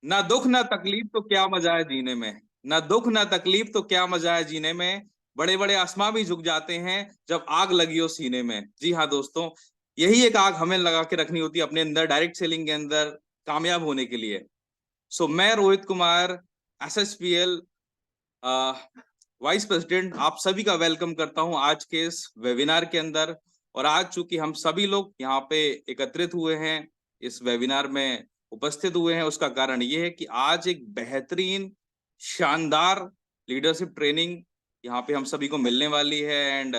ना दुख ना तकलीफ तो क्या मजा है जीने में। ना दुख ना तकलीफ तो क्या मजा है जीने में। बड़े बड़े आसमां भी झुक जाते हैं जब आग लगी हो सीने में। जी हाँ दोस्तों, यही एक आग हमें लगा के रखनी होती है अपने अंदर, डायरेक्ट सेलिंग के अंदर कामयाब होने के लिए। सो मैं Rohit Kumar, SSPL vice president, आप सभी का वेलकम करता हूं आज के इस वेबिनार के अंदर। और आज चूंकि हम सभी लोग यहाँ पे एकत्रित हुए हैं, इस वेबिनार में उपस्थित हुए हैं, उसका कारण ये है कि आज एक बेहतरीन शानदार लीडरशिप ट्रेनिंग यहाँ पे हम सभी को मिलने वाली है। एंड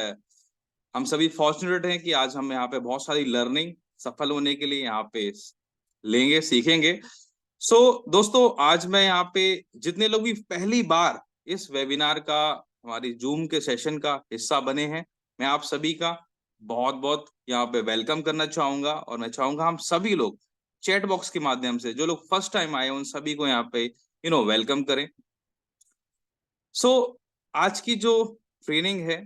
हम सभी फॉर्चुनेट हैं कि आज हम यहाँ पे बहुत सारी लर्निंग सफल होने के लिए यहाँ पे लेंगे, सीखेंगे। दोस्तों, आज मैं यहाँ पे जितने लोग भी पहली बार इस वेबिनार का, हमारी जूम के सेशन का हिस्सा बने हैं, मैं आप सभी का बहुत बहुत यहाँ पे वेलकम करना चाहूंगा। और मैं चाहूंगा हम सभी लोग चैट बॉक्स के माध्यम से, जो लोग फर्स्ट टाइम आए उन सभी को यहाँ पे वेलकम करें। सो आज की जो ट्रेनिंग है,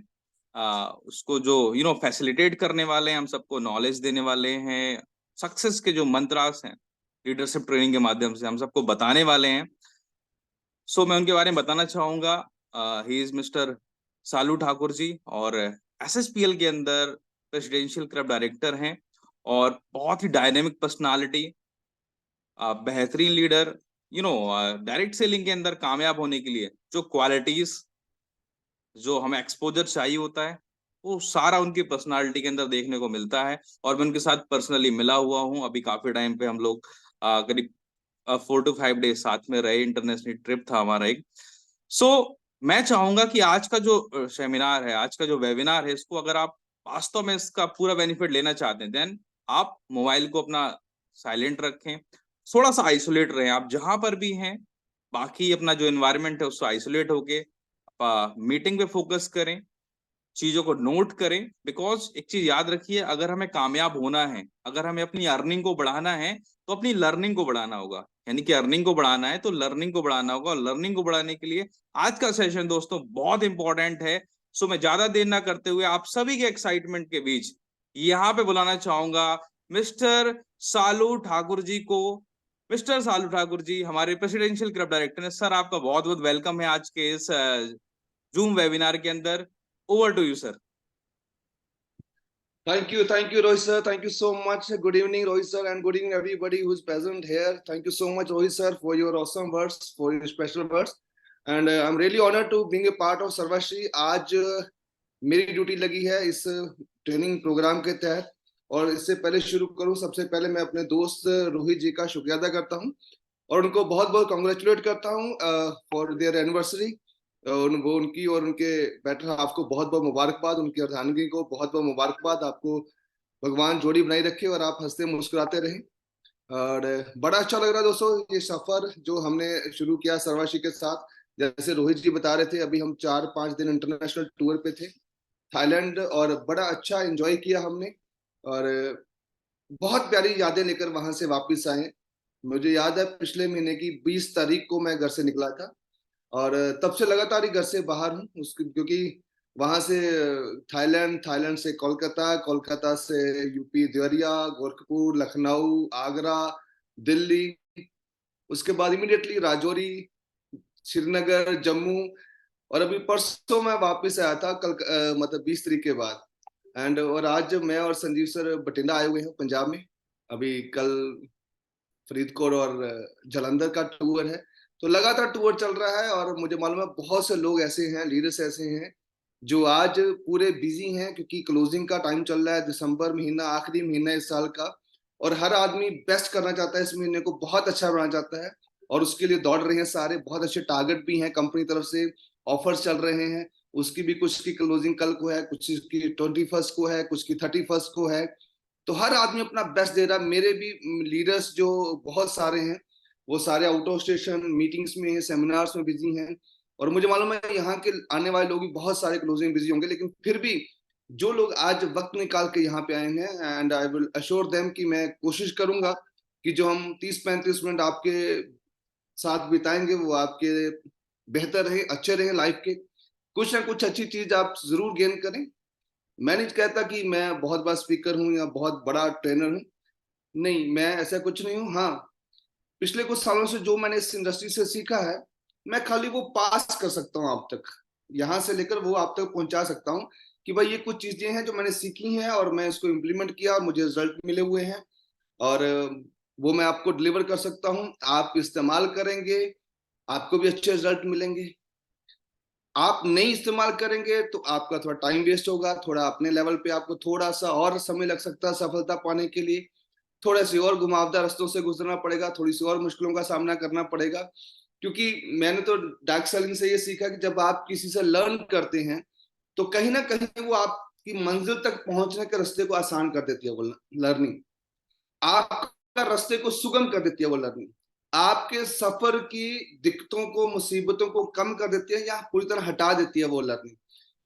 उसको जो फैसिलिटेट करने वाले हैं, हम सबको नॉलेज देने वाले हैं, सक्सेस के जो मंत्रास हैं लीडरशिप ट्रेनिंग के माध्यम से हम सबको बताने वाले हैं। मैं उनके बारे में बताना चाहूंगा। ही इज मिस्टर सालू ठाकुर जी, और SSPL के अंदर प्रेसिडेंशियल क्लब डायरेक्टर हैं, और बहुत ही डायनेमिक पर्सनालिटी, बेहतरीन लीडर। डायरेक्ट सेलिंग के अंदर कामयाब होने के लिए जो क्वालिटीज, जो हमें एक्सपोजर चाहिए होता है, वो सारा उनकी पर्सनालिटी के अंदर देखने को मिलता है। और मैं उनके साथ पर्सनली मिला हुआ हूँ, अभी काफी टाइम पे हम लोग करीब 4 to 5 डेज साथ में रहे, इंटरनेशनल ट्रिप था हमारा एक। सो मैं चाहूंगा कि आज का जो सेमिनार है, आज का जो वेबिनार है, इसको अगर आप वास्तव में इसका पूरा बेनिफिट लेना चाहते हैं, देन आप मोबाइल को अपना साइलेंट रखें, थोड़ा सा आइसोलेट रहें आप जहां पर भी हैं, बाकी अपना जो एनवायरनमेंट है उससे आइसोलेट होके मीटिंग पे फोकस करें, चीजों को नोट करें। बिकॉज एक चीज याद रखिए, अगर हमें कामयाब होना है, अगर हमें अपनी अर्निंग को बढ़ाना है, तो अपनी लर्निंग को बढ़ाना होगा। यानी कि अर्निंग को बढ़ाना है तो लर्निंग को बढ़ाना होगा, और लर्निंग को बढ़ाने के लिए आज का सेशन दोस्तों बहुत इंपॉर्टेंट है। मैं ज्यादा देर ना करते हुए आप सभी के एक्साइटमेंट के बीच यहाँ पे बुलाना चाहूंगा मिस्टर सालू ठाकुर जी को। मिस्टर सालू ठाकुर जी हमारे प्रेसिडेंशियल क्लब डायरेक्टर हैं। सर, आपका बहुत बहुत वेलकम है आज के इस जूम वेबिनार के अंदर। Over to you sir. Thank you, Rohit sir. Thank you so much. Good evening, Rohit sir, and good evening everybody who's present here. Thank you so much, Rohit sir, for your awesome words, for your special words, and I'm really honored to being a part of सर्वश्री। आज मेरी duty लगी है इस training programme के तहत, और इससे पहले शुरू करूं, सबसे पहले मैं अपने दोस्त रोहित जी का शुक्रिया अदा करता हूं और उनको बहुत बहुत कॉन्ग्रेचुलेट करता हूं फॉर देयर एनिवर्सरी। वो उनकी और उनके बेटर हाफ को बहुत बहुत मुबारकबाद, उनकी अर्धांगिनी को बहुत बहुत मुबारकबाद। आपको भगवान जोड़ी बनाई रखे और आप हंसते मुस्कुराते रहें। और बड़ा अच्छा लग रहा है दोस्तों, ये सफर जो हमने शुरू किया सर्वश्री के साथ। जैसे रोहित जी बता रहे थे, अभी हम 4-5 दिन इंटरनेशनल टूर पे थे थाईलैंड, और बड़ा अच्छा एंजॉय किया हमने, और बहुत प्यारी यादें लेकर वहां से वापस आए। मुझे याद है पिछले महीने की 20 तारीख को मैं घर से निकला था, और तब से लगातार ही घर से बाहर हूँ उसकी, क्योंकि वहां से थाईलैंड, थाईलैंड से कोलकाता, कोलकाता से यूपी देवरिया, गोरखपुर, लखनऊ, आगरा, दिल्ली, उसके बाद इमीडिएटली राजौरी, श्रीनगर, जम्मू, और अभी परसों मैं वापस आया था कल, मतलब 20 तारीख के बाद। और आज मैं और संजीव सर बठिंडा आए हुए हैं पंजाब में। अभी कल फरीदकोट और जालंधर का टूर है, तो लगातार टूर चल रहा है। और मुझे मालूम है बहुत से लोग ऐसे हैं, लीडर्स ऐसे हैं जो आज पूरे बिजी हैं, क्योंकि क्लोजिंग का टाइम चल रहा है, दिसंबर महीना आखिरी महीना इस साल का, और हर आदमी बेस्ट करना चाहता है, इस महीने को बहुत अच्छा बनाना चाहता है, और उसके लिए दौड़ रहे हैं सारे। बहुत अच्छे टारगेट भी हैं, कंपनी तरफ से ऑफर्स चल रहे हैं। उसकी भी कुछ की क्लोजिंग कल को है, कुछ की 21 को है, कुछ की 31 को है। तो हर आदमी अपना बेस्ट दे रहा है। मेरे भी लीडर्स जो बहुत सारे हैं, वो सारे आउट ऑफ स्टेशन मीटिंग्स में हैं, सेमिनार्स में बिजी हैं, और मुझे मालूम है यहाँ के आने वाले लोग भी बहुत सारे क्लोजिंग बिजी होंगे। लेकिन फिर भी जो लोग आज वक्त निकाल के यहाँ पे आए हैं, and I will assure them कि मैं कोशिश करूंगा कि जो हम 30-35 मिनट आपके साथ बिताएंगे वो आपके बेहतर रहे, अच्छे रहे लाइफ के। कुछ ना कुछ अच्छी चीज आप जरूर गेन करें। मैं नहीं कहता कि मैं बहुत बड़ा स्पीकर हूँ या बहुत बड़ा ट्रेनर हूँ, नहीं, मैं ऐसा कुछ नहीं हूँ। हाँ, पिछले कुछ सालों से जो मैंने इस इंडस्ट्री से सीखा है, मैं खाली वो पास कर सकता हूँ आप तक, यहाँ से लेकर वो आप तक पहुंचा सकता हूँ कि भाई ये कुछ चीजें हैं जो मैंने सीखी हैं और मैं इसको इम्प्लीमेंट किया और मुझे रिजल्ट मिले हुए हैं, और वो मैं आपको डिलीवर कर सकता हूँ। आप इस्तेमाल करेंगे, आपको भी अच्छे रिजल्ट मिलेंगे। आप नहीं इस्तेमाल करेंगे तो आपका थोड़ा टाइम वेस्ट होगा, थोड़ा अपने लेवल पे आपको थोड़ा सा और समय लग सकता है सफलता पाने के लिए, थोड़े से और घुमावदार रास्तों से गुजरना पड़ेगा, थोड़ी सी और मुश्किलों का सामना करना पड़ेगा। क्योंकि मैंने तो डार्क सेलिंग से ये सीखा कि जब आप किसी से लर्न करते हैं तो कहीं ना कहीं वो आपकी मंजिल तक पहुंचने के रास्ते को आसान कर देती है वो लर्निंग, आपका रास्ते को सुगम कर देती है वो लर्निंग, आपके सफर की दिक्कतों को मुसीबतों को कम कर देती है या पूरी तरह हटा देती है वो लर्निंग।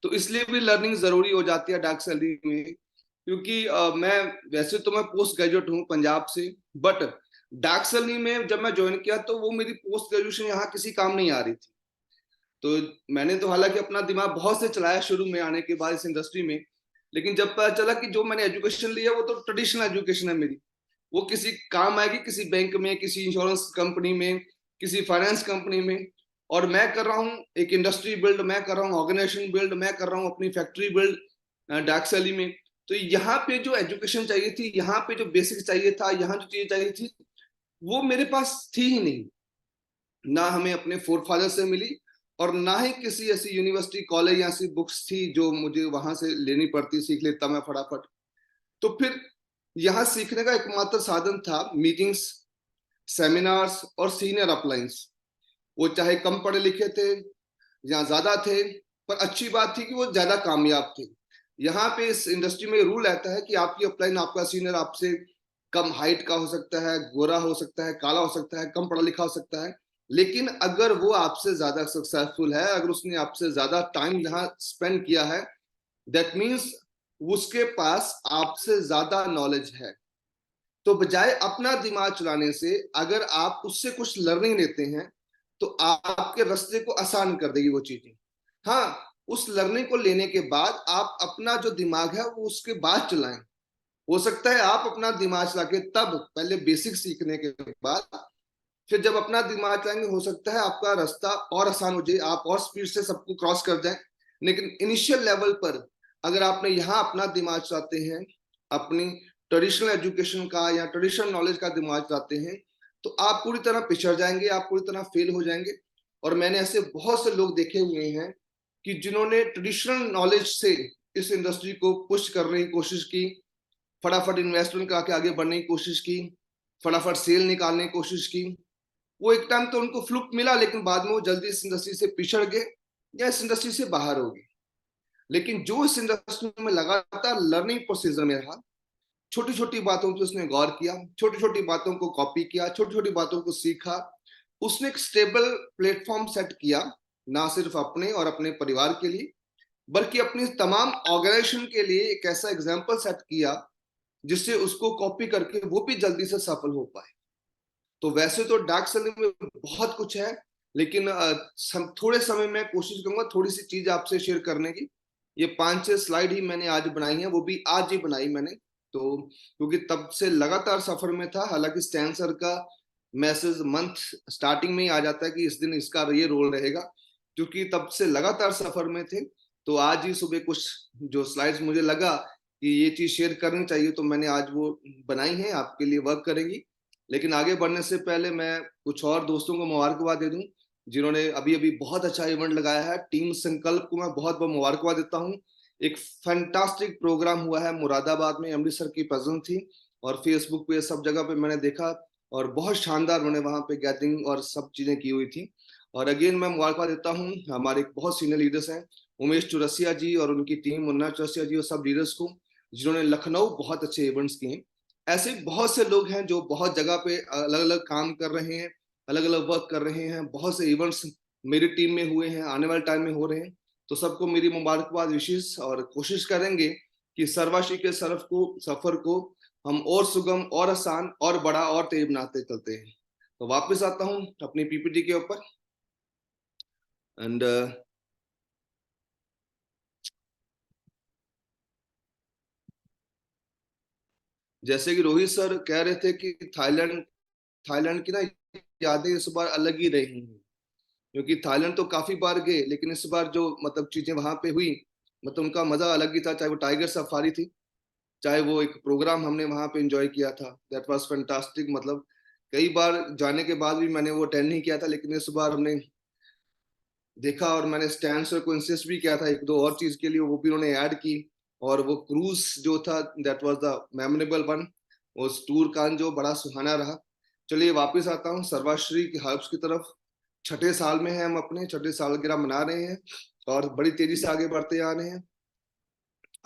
तो इसलिए भी लर्निंग जरूरी हो जाती है डार्क सेलिंग में। क्योंकि मैं वैसे तो मैं पोस्ट ग्रेजुएट हूँ पंजाब से, बट डार्क सेलिंग में जब मैं ज्वाइन किया तो वो मेरी पोस्ट ग्रेजुएशन यहाँ किसी काम नहीं आ रही थी। तो मैंने तो हालांकि अपना दिमाग बहुत से चलाया शुरू में आने के बाद इस इंडस्ट्री में, लेकिन जब पता चला कि जो मैंने एजुकेशन लिया वो तो ट्रेडिशनल एजुकेशन है मेरी, वो किसी काम आएगी किसी बैंक में, किसी इंश्योरेंस कंपनी में, किसी फाइनेंस कंपनी में, और मैं कर रहा हूँ एक इंडस्ट्री बिल्ड, मैं कर रहा हूँ ऑर्गेनाइजेशन बिल्ड, मैं कर रहा हूँ अपनी फैक्ट्री बिल्ड डार्क सैली में। तो यहाँ पे जो एजुकेशन चाहिए थी, यहाँ पे जो बेसिक चाहिए था, यहाँ जो चीजें चाहिए थी, वो मेरे पास थी ही नहीं। ना हमें अपने फोर फादर से मिली और ना ही किसी ऐसी यूनिवर्सिटी कॉलेज या ऐसी बुक्स थी जो मुझे वहां से लेनी पड़ती, सीख लेता मैं फटाफट। तो फिर यहाँ सीखने का एकमात्र साधन था मीटिंग्स, सेमिनार्स और सीनियर अपलाइंस। वो चाहे कम पढ़े लिखे थे या ज्यादा थे, पर अच्छी बात थी कि वो ज्यादा कामयाब थे। यहाँ पे इस इंडस्ट्री में रूल रहता है कि आपकी अपलाइन, आपका सीनियर आपसे कम हाइट का हो सकता है, गोरा हो सकता है, काला हो सकता है, कम पढ़ा लिखा हो सकता है, लेकिन अगर वो आपसे ज्यादा सक्सेसफुल है, अगर उसने आपसे ज्यादा टाइम यहाँ स्पेंड किया है, दैट मीन्स उसके पास आपसे ज्यादा नॉलेज है। तो बजाय अपना दिमाग चलाने से अगर आप उससे कुछ लर्निंग लेते हैं तो आपके रास्ते को आसान कर देगी वो चीजें। हाँ, उस लर्निंग को लेने के बाद आप अपना जो दिमाग है वो उसके बाद चलाएं। हो सकता है आप अपना दिमाग चला के तब पहले बेसिक सीखने के बाद फिर जब अपना दिमाग चलाएंगे, हो सकता है आपका रास्ता और आसान हो जाए, आप और स्पीड से सबको क्रॉस कर जाएं। लेकिन इनिशियल लेवल पर अगर आपने यहाँ अपना दिमाग चलाते हैं, अपनी ट्रेडिशनल एजुकेशन का या ट्रेडिशनल नॉलेज का दिमाग चलाते हैं, तो आप पूरी तरह पिछड़ जाएंगे, आप पूरी तरह फेल हो जाएंगे। और मैंने ऐसे बहुत से लोग देखे हुए हैं कि जिन्होंने ट्रेडिशनल नॉलेज से इस इंडस्ट्री को पुश करने की कोशिश की, फटाफट इन्वेस्टमेंट करके आगे बढ़ने की कोशिश की, फटाफट सेल निकालने की कोशिश की, वो एक टाइम तो उनको फ्लुक मिला, लेकिन बाद में वो जल्दी इस इंडस्ट्री से पिछड़ गए या इस इंडस्ट्री से बाहर हो गए। लेकिन जो इस इंडस्ट्री में लगातार लर्निंग प्रोसीजर में रहा, छोटी छोटी बातों पर उसने गौर किया, छोटी छोटी बातों को कॉपी किया, छोटी छोटी बातों को सीखा, उसने एक स्टेबल प्लेटफॉर्म सेट किया, ना सिर्फ अपने और अपने परिवार के लिए बल्कि अपनी तमाम ऑर्गेनाइजेशन के लिए एक ऐसा एग्जाम्पल सेट किया जिससे उसको कॉपी करके वो भी जल्दी से सफल हो पाए। तो वैसे तो डार्क सेलिंग में बहुत कुछ है, लेकिन थोड़े समय में कोशिश करूंगा थोड़ी सी चीज आपसे शेयर करने की। ये 5-6 स्लाइड ही मैंने आज बनाई है, वो भी आज ही बनाई मैंने। तो क्योंकि तब से लगातार सफर में था, हालांकि स्टैन सर का मैसेज मंथ स्टार्टिंग में ही आ जाता है कि इस दिन इसका ये रोल रहेगा, क्योंकि तब से लगातार सफर में थे। तो आज ही सुबह कुछ जो स्लाइड्स मुझे लगा कि ये चीज शेयर करनी चाहिए तो मैंने आज वो बनाई है, आपके लिए वर्क करेंगी। लेकिन आगे बढ़ने से पहले मैं कुछ और दोस्तों को मुबारकबाद दे दूं जिन्होंने अभी अभी बहुत अच्छा इवेंट लगाया है। टीम संकल्प को मैं बहुत बहुत मुबारकबाद देता हूं। एक फैंटास्टिक प्रोग्राम हुआ है मुरादाबाद में, एमडी सर की प्रेजेंस थी और फेसबुक पे सब जगह पे मैंने देखा, और बहुत शानदार उन्होंने वहां पे गैदरिंग और सब चीजें की हुई थी। और अगेन मैं मुबारकबाद देता हूँ हमारे बहुत सीनियर लीडर्स हैं, उमेश चौरसिया जी और उनकी टीम, मुन्ना चौरसिया जी और सब लीडर्स को, जिन्होंने लखनऊ बहुत अच्छे इवेंट्स किए। ऐसे बहुत से लोग हैं जो बहुत जगह पे अलग अलग काम कर रहे हैं, अलग अलग वर्क कर रहे हैं, बहुत से इवेंट्स मेरी टीम में हुए हैं, आने वाले टाइम में हो रहे हैं। तो सबको मेरी मुबारकबाद विशेष, और कोशिश करेंगे कि सर्वाशी के सफर को हम और सुगम और आसान और बड़ा और तेज बनाते चलते हैं। तो वापस आता हूँ अपनी पीपीटी के ऊपर। एंड जैसे कि रोहित सर कह रहे थे कि थाईलैंड थाईलैंड की ना यादें इस बार अलग ही रही हैं, क्योंकि थाईलैंड तो काफी बार गए, लेकिन इस बार जो मतलब चीजें वहां पे हुई, मतलब उनका मजा अलग ही था। चाहे वो टाइगर सफारी थी, चाहे वो एक प्रोग्राम हमने वहां पे एंजॉय किया था, दैट वाज फैंटास्टिक। मतलब कई बार जाने के बाद भी मैंने वो अटेंड नहीं किया था, लेकिन इस बार हमने देखा, और मैंने स्टैंड को इंसिस्ट भी किया था एक दो और चीज के लिए, वो भी उन्होंने ऐड की। और वो क्रूज जो था, that was the memorable one. उस टूर का जो बड़ा सुहाना रहा। चलिए वापस आता हूँ सर्वाश्री की हर्ब्स की तरफ। छठे साल में हैं हम, अपने छठे सालगिरह मना रहे हैं और बड़ी तेजी से आगे बढ़ते आ रहे हैं।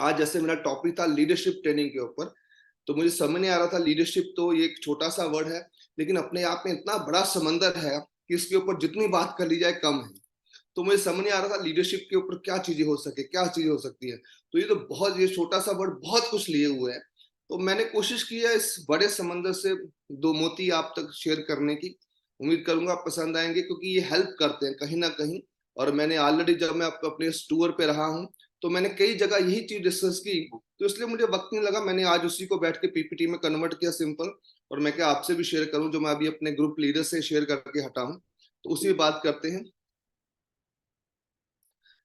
आज जैसे मेरा टॉपिक था लीडरशिप ट्रेनिंग के ऊपर, तो मुझे समझ नहीं आ रहा था, लीडरशिप तो ये एक छोटा सा वर्ड है, लेकिन अपने आप में इतना बड़ा समंदर है कि इसके ऊपर जितनी बात कर ली जाए कम है। तो मुझे समझ नहीं आ रहा था लीडरशिप के ऊपर क्या चीजें हो सके, क्या चीजें हो सकती है। तो ये तो बहुत, ये छोटा सा वर्ड बहुत कुछ लिए हुए है। तो मैंने कोशिश की है इस बड़े समंदर से दो मोती आप तक शेयर करने की। उम्मीद करूंगा आप पसंद आएंगे, क्योंकि ये हेल्प करते हैं कहीं ना कहीं। और मैंने ऑलरेडी, जब मैं अपने इस टूर पे रहा हूँ, तो मैंने कई जगह यही चीज डिस्कस की, तो इसलिए मुझे वक्त नहीं लगा। मैंने आज उसी को बैठ के पीपीटी में कन्वर्ट किया सिंपल, और मैं क्या आपसे भी शेयर करूं जो मैं अभी अपने ग्रुप लीडर से शेयर करके हटा हूं। तो उसी में बात करते हैं।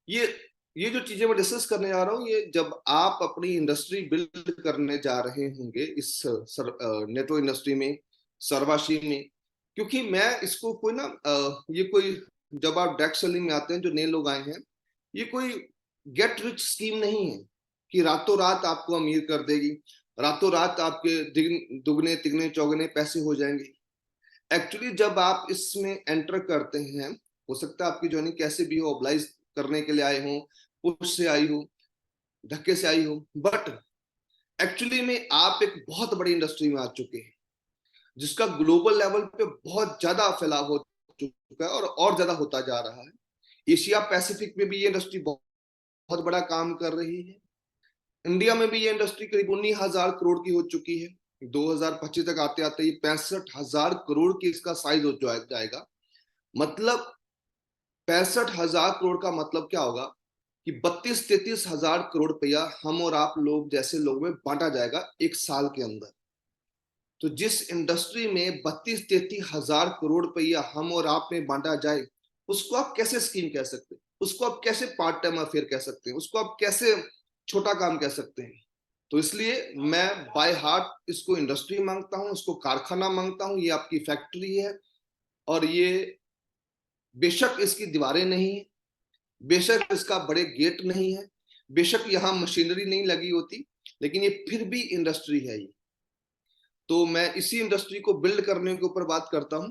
ये ये जो चीजें मैं डिस्कस करने जा रहा हूँ, ये जब आप अपनी इंडस्ट्री बिल्ड करने जा रहे होंगे इस नेटवर्क इंडस्ट्री में, सर्वाशी में। क्योंकि मैं इसको कोई ना ये कोई, जब आप डायरेक्ट सेलिंग में आते हैं, जो नए लोग आए हैं, ये कोई गेट रिच स्कीम नहीं है कि रातों रात आपको अमीर कर देगी, रातों रात आपके दुगने तिगने चौगने पैसे हो जाएंगे। एक्चुअली जब आप इसमें एंटर करते हैं, हो सकता है आपकी जर्नी कैसे भी हो, ऑब्लाइज करने के लिए आए हो, पुश से आई हो, धक्के से आई हो, बट एक्चुअली में आप एक बहुत बड़ी इंडस्ट्री में आ चुके हैं, जिसका ग्लोबल लेवल पे बहुत ज्यादा फैलाव हो चुका है और ज्यादा होता जा रहा है। एशिया पैसिफिक में भी ये इंडस्ट्री बहुत, बहुत बड़ा काम कर रही है। इंडिया में भी ये इंडस्ट्री करीब 19,000 करोड़ की हो चुकी है। 2025 तक आते आते ये 65,000 करोड़ की इसका साइज हो जाएगा। मतलब 65,000 करोड़ का मतलब क्या होगा कि 32-33 हजार करोड़ रुपया हम और आप लोग जैसे लोगों में बांटा जाएगा एक साल के अंदर। तो जिस इंडस्ट्री में 32-33 हजार करोड़ रुपया हम और आप में बांटा जाए, उसको आप कैसे स्कीम कह सकते हैं, उसको आप कैसे पार्ट टाइम अफेयर कह सकते हैं, उसको आप कैसे छोटा काम कह सकते हैं। तो इसलिए मैं बाय हार्ट इसको इंडस्ट्री मांगता हूं, इसको कारखाना मांगता हूं। ये आपकी फैक्ट्री है, और ये बेशक इसकी दीवारें नहीं है, बेशक इसका बड़े गेट नहीं है, बेशक यहाँ मशीनरी नहीं लगी होती, लेकिन ये फिर भी इंडस्ट्री है ये। तो मैं इसी इंडस्ट्री को बिल्ड करने के ऊपर बात करता हूं।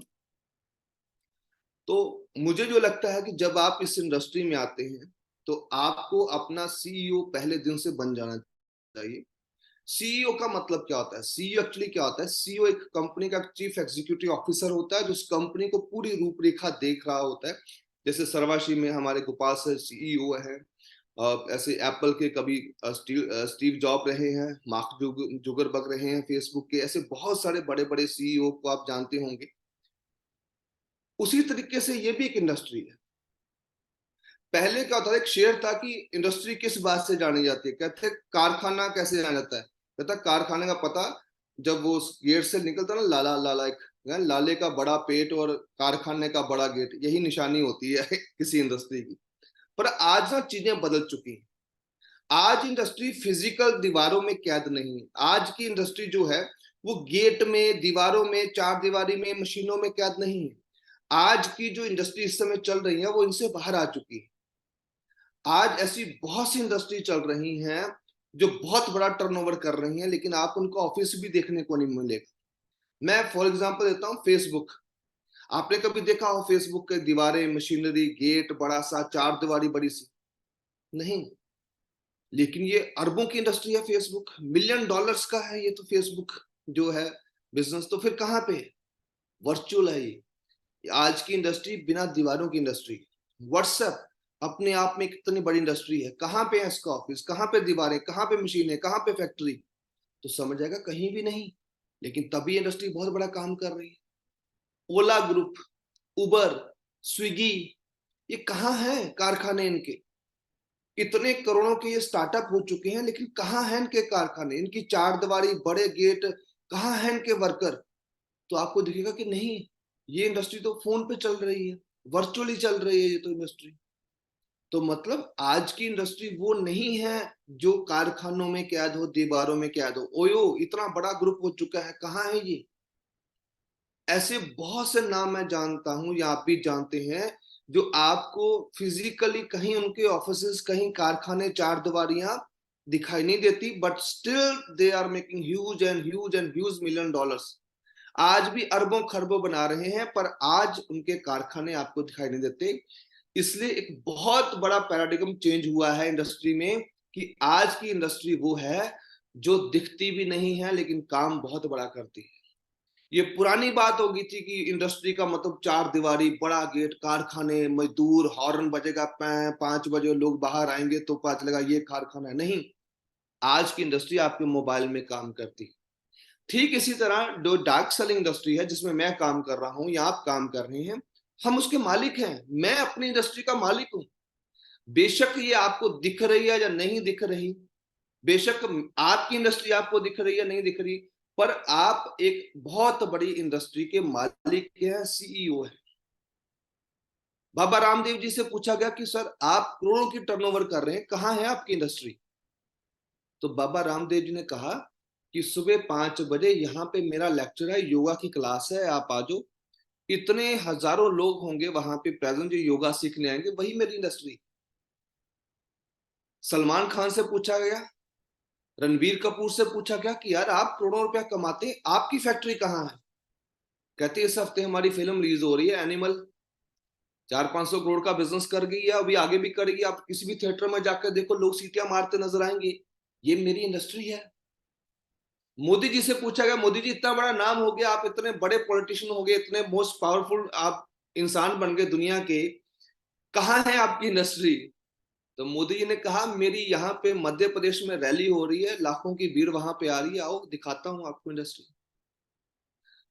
तो मुझे जो लगता है कि जब आप इस इंडस्ट्री में आते हैं, तो आपको अपना सीईओ पहले दिन से बन जाना चाहिए। सीईओ का मतलब क्या होता है? सीईओ एक्चुअली क्या होता है? सीईओ एक कंपनी का चीफ एग्जीक्यूटिव ऑफिसर होता है, जो उस कंपनी को पूरी रूपरेखा देख रहा होता है। जैसे सर्वाशी में हमारे गोपाल सर सीईओ है, ऐसे एप्पल के कभी स्टीव जॉब रहे हैं, मार्क जुगरबर्ग रहे हैं फेसबुक के, ऐसे बहुत सारे बड़े बड़े सीईओ को आप जानते होंगे। उसी तरीके से ये भी एक इंडस्ट्री है। पहले क्या होता था, एक शेयर था कि इंडस्ट्री किस बात से जानी जाती है, कहते कारखाना कैसे जाना जाता है, कहता कारखाने का पता जब वो गेट से निकलता ना, लाला लाला एक लाले का बड़ा पेट और कारखाने का बड़ा गेट, यही निशानी होती है किसी इंडस्ट्री की। पर आज ना चीजें बदल चुकी हैं। आज इंडस्ट्री फिजिकल दीवारों में कैद नहीं है। आज की इंडस्ट्री जो है वो गेट में, दीवारों में, चार दीवारी में, मशीनों में कैद नहीं है। आज की जो इंडस्ट्री इस समय चल रही है वो इनसे बाहर आ चुकी है। आज ऐसी बहुत सी इंडस्ट्री चल रही हैं जो बहुत बड़ा टर्नओवर कर रही हैं, लेकिन आप उनको ऑफिस भी देखने को नहीं मिलेगा। मैं फॉर एग्जांपल देता हूं, फेसबुक। आपने कभी देखा हो फेसबुक के दीवारें, मशीनरी, गेट बड़ा सा, चार दीवारी बड़ी सी? नहीं। लेकिन ये अरबों की इंडस्ट्री है फेसबुक, मिलियन डॉलर्स का है ये तो फेसबुक जो है बिजनेस। तो फिर कहाँ पे? वर्चुअल है ये। आज की इंडस्ट्री बिना दीवारों की इंडस्ट्री। व्हाट्सएप अपने आप में कितनी बड़ी इंडस्ट्री है, कहाँ पे है इसका ऑफिस, कहाँ पे दीवारें, कहाँ पे मशीनें, कहाँ पे फैक्ट्री? तो समझ जाएगा कहीं भी नहीं। लेकिन तभी इंडस्ट्री बहुत बड़ा काम कर रही है। ओला ग्रुप, उबर, स्विगी, ये कहाँ है कारखाने इनके? इतने करोड़ों के ये स्टार्टअप हो चुके हैं, लेकिन कहाँ है इनके कारखाने, इनकी चार दीवारी, बड़े गेट, कहाँ है इनके वर्कर? तो आपको दिखेगा कि नहीं, ये इंडस्ट्री तो फोन पे चल रही है, वर्चुअली चल रही है ये तो इंडस्ट्री। तो मतलब आज की इंडस्ट्री वो नहीं है जो कारखानों में कैद हो, दीवारों में कैद हो। ओयो इतना बड़ा ग्रुप हो चुका है, कहाँ है ये? ऐसे बहुत से नाम मैं जानता हूं या आप भी जानते हैं जो आपको फिजिकली कहीं उनके ऑफिसेस, कहीं कारखाने, चार दीवारियां दिखाई नहीं देती, but still they are making huge and huge and huge million dollars. आज भी अरबों खरबों बना रहे हैं, पर आज उनके कारखाने आपको दिखाई नहीं देते। इसलिए एक बहुत बड़ा पैराडिगम चेंज हुआ है इंडस्ट्री में कि आज की इंडस्ट्री वो है जो दिखती भी नहीं है लेकिन काम बहुत बड़ा करती है। ये पुरानी बात होगी थी कि इंडस्ट्री का मतलब चार दीवारी, बड़ा गेट, कारखाने, मजदूर, हॉर्न बजेगा, 5 बजे लोग बाहर आएंगे तो पता चलेगा ये कारखाना है। नहीं, आज की इंडस्ट्री आपके मोबाइल में काम करती है। ठीक इसी तरह जो डार्क सेलिंग इंडस्ट्री है जिसमें मैं काम कर रहा हूं या आप काम कर रहे हैं, हम उसके मालिक हैं। मैं अपनी इंडस्ट्री का मालिक हूं। बेशक ये आपको दिख रही है या नहीं दिख रही, बेशक आपकी इंडस्ट्री आपको दिख रही है नहीं दिख रही, पर आप एक बहुत बड़ी इंडस्ट्री के मालिक हैं, सीईओ है। बाबा रामदेव जी से पूछा गया कि सर आप करोड़ों की टर्नओवर कर रहे हैं, कहाँ है आपकी इंडस्ट्री? तो बाबा रामदेव जी ने कहा कि सुबह 5 बजे यहाँ पे मेरा लेक्चर है, योगा की क्लास है, आप आ जाओ। इतने हजारों लोग होंगे वहां पे प्रेजेंट जो योगा सीखने आएंगे, वही मेरी इंडस्ट्री। सलमान खान से पूछा गया, रणबीर कपूर से पूछा गया कि यार आप करोड़ों रुपया कमाते हैं, आपकी फैक्ट्री कहाँ है? कहते इस हफ्ते हमारी फिल्म रिलीज हो रही है एनिमल, 400-500 करोड़ का बिजनेस कर गई है, अभी आगे भी करेगी। आप किसी भी थिएटर में जाकर देखो, लोग सीटियां मारते नजर आएंगे। ये मेरी इंडस्ट्री है। मोदी जी से पूछा गया, मोदी जी इतना बड़ा नाम हो गया, आप इतने बड़े पॉलिटिशियन हो गए, इतने मोस्ट पावरफुल आप इंसान बन गए दुनिया के, कहाँ है आपकी इंडस्ट्री? तो मोदी जी ने कहा मेरी यहाँ पे मध्य प्रदेश में रैली हो रही है, लाखों की भीड़ वहां पे आ रही है, आओ दिखाता हूं आपको इंडस्ट्री।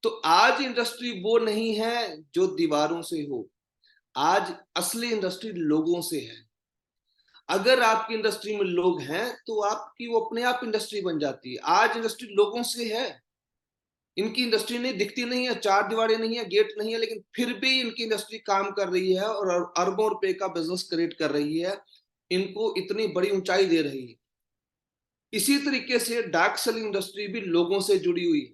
तो आज इंडस्ट्री वो नहीं है जो दीवारों से हो, आज असली इंडस्ट्री लोगों से है। अगर आपकी इंडस्ट्री में लोग हैं तो आपकी वो अपने आप इंडस्ट्री बन जाती है। आज इंडस्ट्री लोगों से है। इनकी इंडस्ट्री नहीं दिखती नहीं है, चार दीवारें नहीं है, गेट नहीं है, लेकिन फिर भी इनकी इंडस्ट्री काम कर रही है और अरबों रुपए का बिजनेस क्रिएट कर रही है, इनको इतनी बड़ी ऊंचाई दे रही है। इसी तरीके से डार्क सेलिंग इंडस्ट्री भी लोगों से जुड़ी हुई है।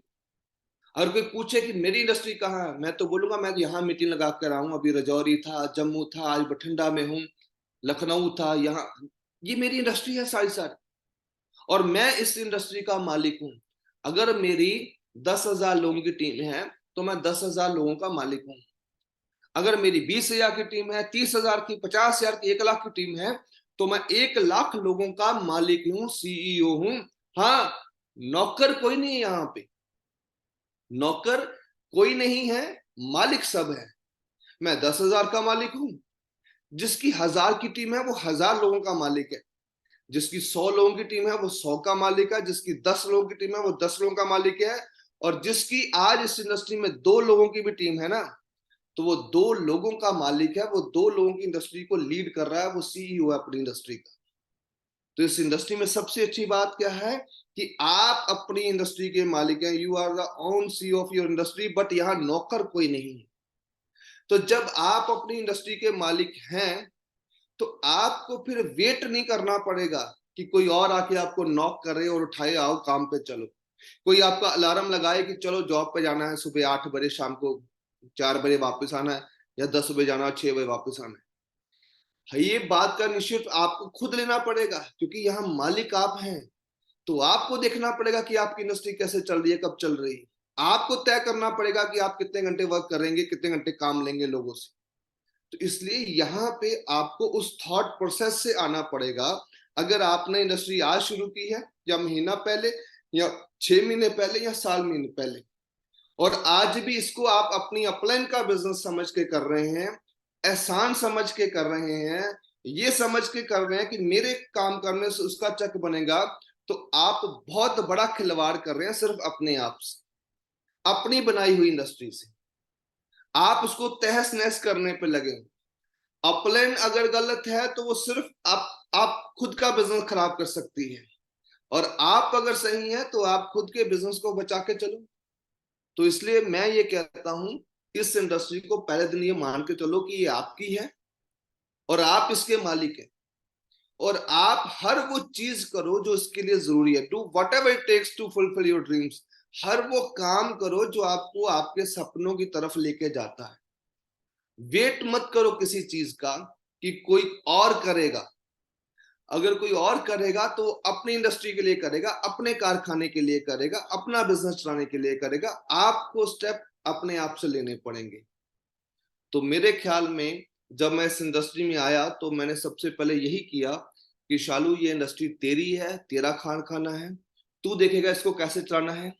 अगर कोई पूछे कि मेरी इंडस्ट्री कहाँ है, मैं तो बोलूंगा मैं यहाँ मीटिंग लगा कर आऊं, अभी रजौरी था, जम्मू था, आज बठिंडा में हूँ, लखनऊ था, यहाँ ये मेरी इंडस्ट्री है सारी सारी, और मैं इस इंडस्ट्री का मालिक हूँ। अगर मेरी 10,000 लोगों की टीम है तो मैं 10,000 लोगों का मालिक हूँ। अगर मेरी 20,000 की टीम है, 30,000 की, 50,000 की, 1 लाख की टीम है, तो मैं 1 लाख लोगों का मालिक हूँ, सीईओ हूँ। हाँ, नौकर कोई नहीं है यहाँ पे, नौकर कोई नहीं है, मालिक सब है। मैं 10,000 का मालिक हूं, जिसकी 1,000 की टीम है वो 1,000 लोगों का मालिक है, जिसकी 100 लोगों की टीम है वो 100 का मालिक है, जिसकी 10 लोगों की टीम है वो 10 लोगों का मालिक है, और जिसकी आज इस इंडस्ट्री में 2 लोगों की भी टीम है ना, तो वो 2 लोगों का मालिक है, वो 2 लोगों की इंडस्ट्री को लीड कर रहा है, वो सीईओ है अपनी इंडस्ट्री का। तो इस इंडस्ट्री में सबसे अच्छी बात क्या है कि आप अपनी इंडस्ट्री के मालिक हैं, you are the own CEO of your industry, but यहाँ नौकर कोई नहीं है। तो जब आप अपनी इंडस्ट्री के मालिक हैं तो आपको फिर वेट नहीं करना पड़ेगा कि कोई और आके आपको नॉक करे और उठाए, आओ काम पे चलो। कोई आपका अलार्म लगाए कि चलो जॉब पे जाना है, सुबह 8 बजे, शाम को 4 बजे वापस आना है, या 10 बजे जाना है, 6 बजे वापस आना है। ये बात का निश्चित आपको खुद लेना पड़ेगा, क्योंकि यहाँ मालिक आप हैं। तो आपको देखना पड़ेगा कि आपकी इंडस्ट्री कैसे चल रही है, कब चल रही है। आपको तय करना पड़ेगा कि आप कितने घंटे वर्क करेंगे, कितने घंटे काम लेंगे लोगों से। तो इसलिए यहाँ पे आपको उस थॉट प्रोसेस से आना पड़ेगा। अगर आपने इंडस्ट्री आज शुरू की है, या महीना पहले, या 6 महीने पहले, या साल महीने पहले, और आज भी इसको आप अपनी अपलाइन का बिजनेस समझ के कर रहे हैं, एहसान समझ के कर रहे हैं, ये समझ के कर रहे हैं कि मेरे काम करने से उसका चक बनेगा, तो आप बहुत बड़ा खिलवाड़ कर रहे हैं सिर्फ अपने आप से, अपनी बनाई हुई इंडस्ट्री से। आप उसको तहस नहस करने पे लगे। अपलाइन अगर गलत है तो वो सिर्फ आप खुद का बिजनेस खराब कर सकती है, और आप अगर सही है तो आप खुद के बिजनेस को बचा के चलो। तो इसलिए मैं ये कहता हूं इस इंडस्ट्री को पहले दिन ये मान के चलो कि ये आपकी है और आप इसके मालिक हैं, और आप हर वो चीज करो जो इसके लिए जरूरी है। Do whatever it takes to fulfil your dreams. हर वो काम करो जो आपको आपके सपनों की तरफ लेके जाता है। वेट मत करो किसी चीज का कि कोई और करेगा। अगर कोई और करेगा तो अपनी इंडस्ट्री के लिए करेगा, अपने कारखाने के लिए करेगा, अपना बिजनेस चलाने के लिए करेगा। आपको स्टेप अपने आप से लेने पड़ेंगे। तो मेरे ख्याल में जब मैं इस इंडस्ट्री में आया तो मैंने सबसे पहले यही किया कि शालू, ये इंडस्ट्री तेरी है, तेरा कारखाना है, तू देखेगा इसको कैसे चलाना है।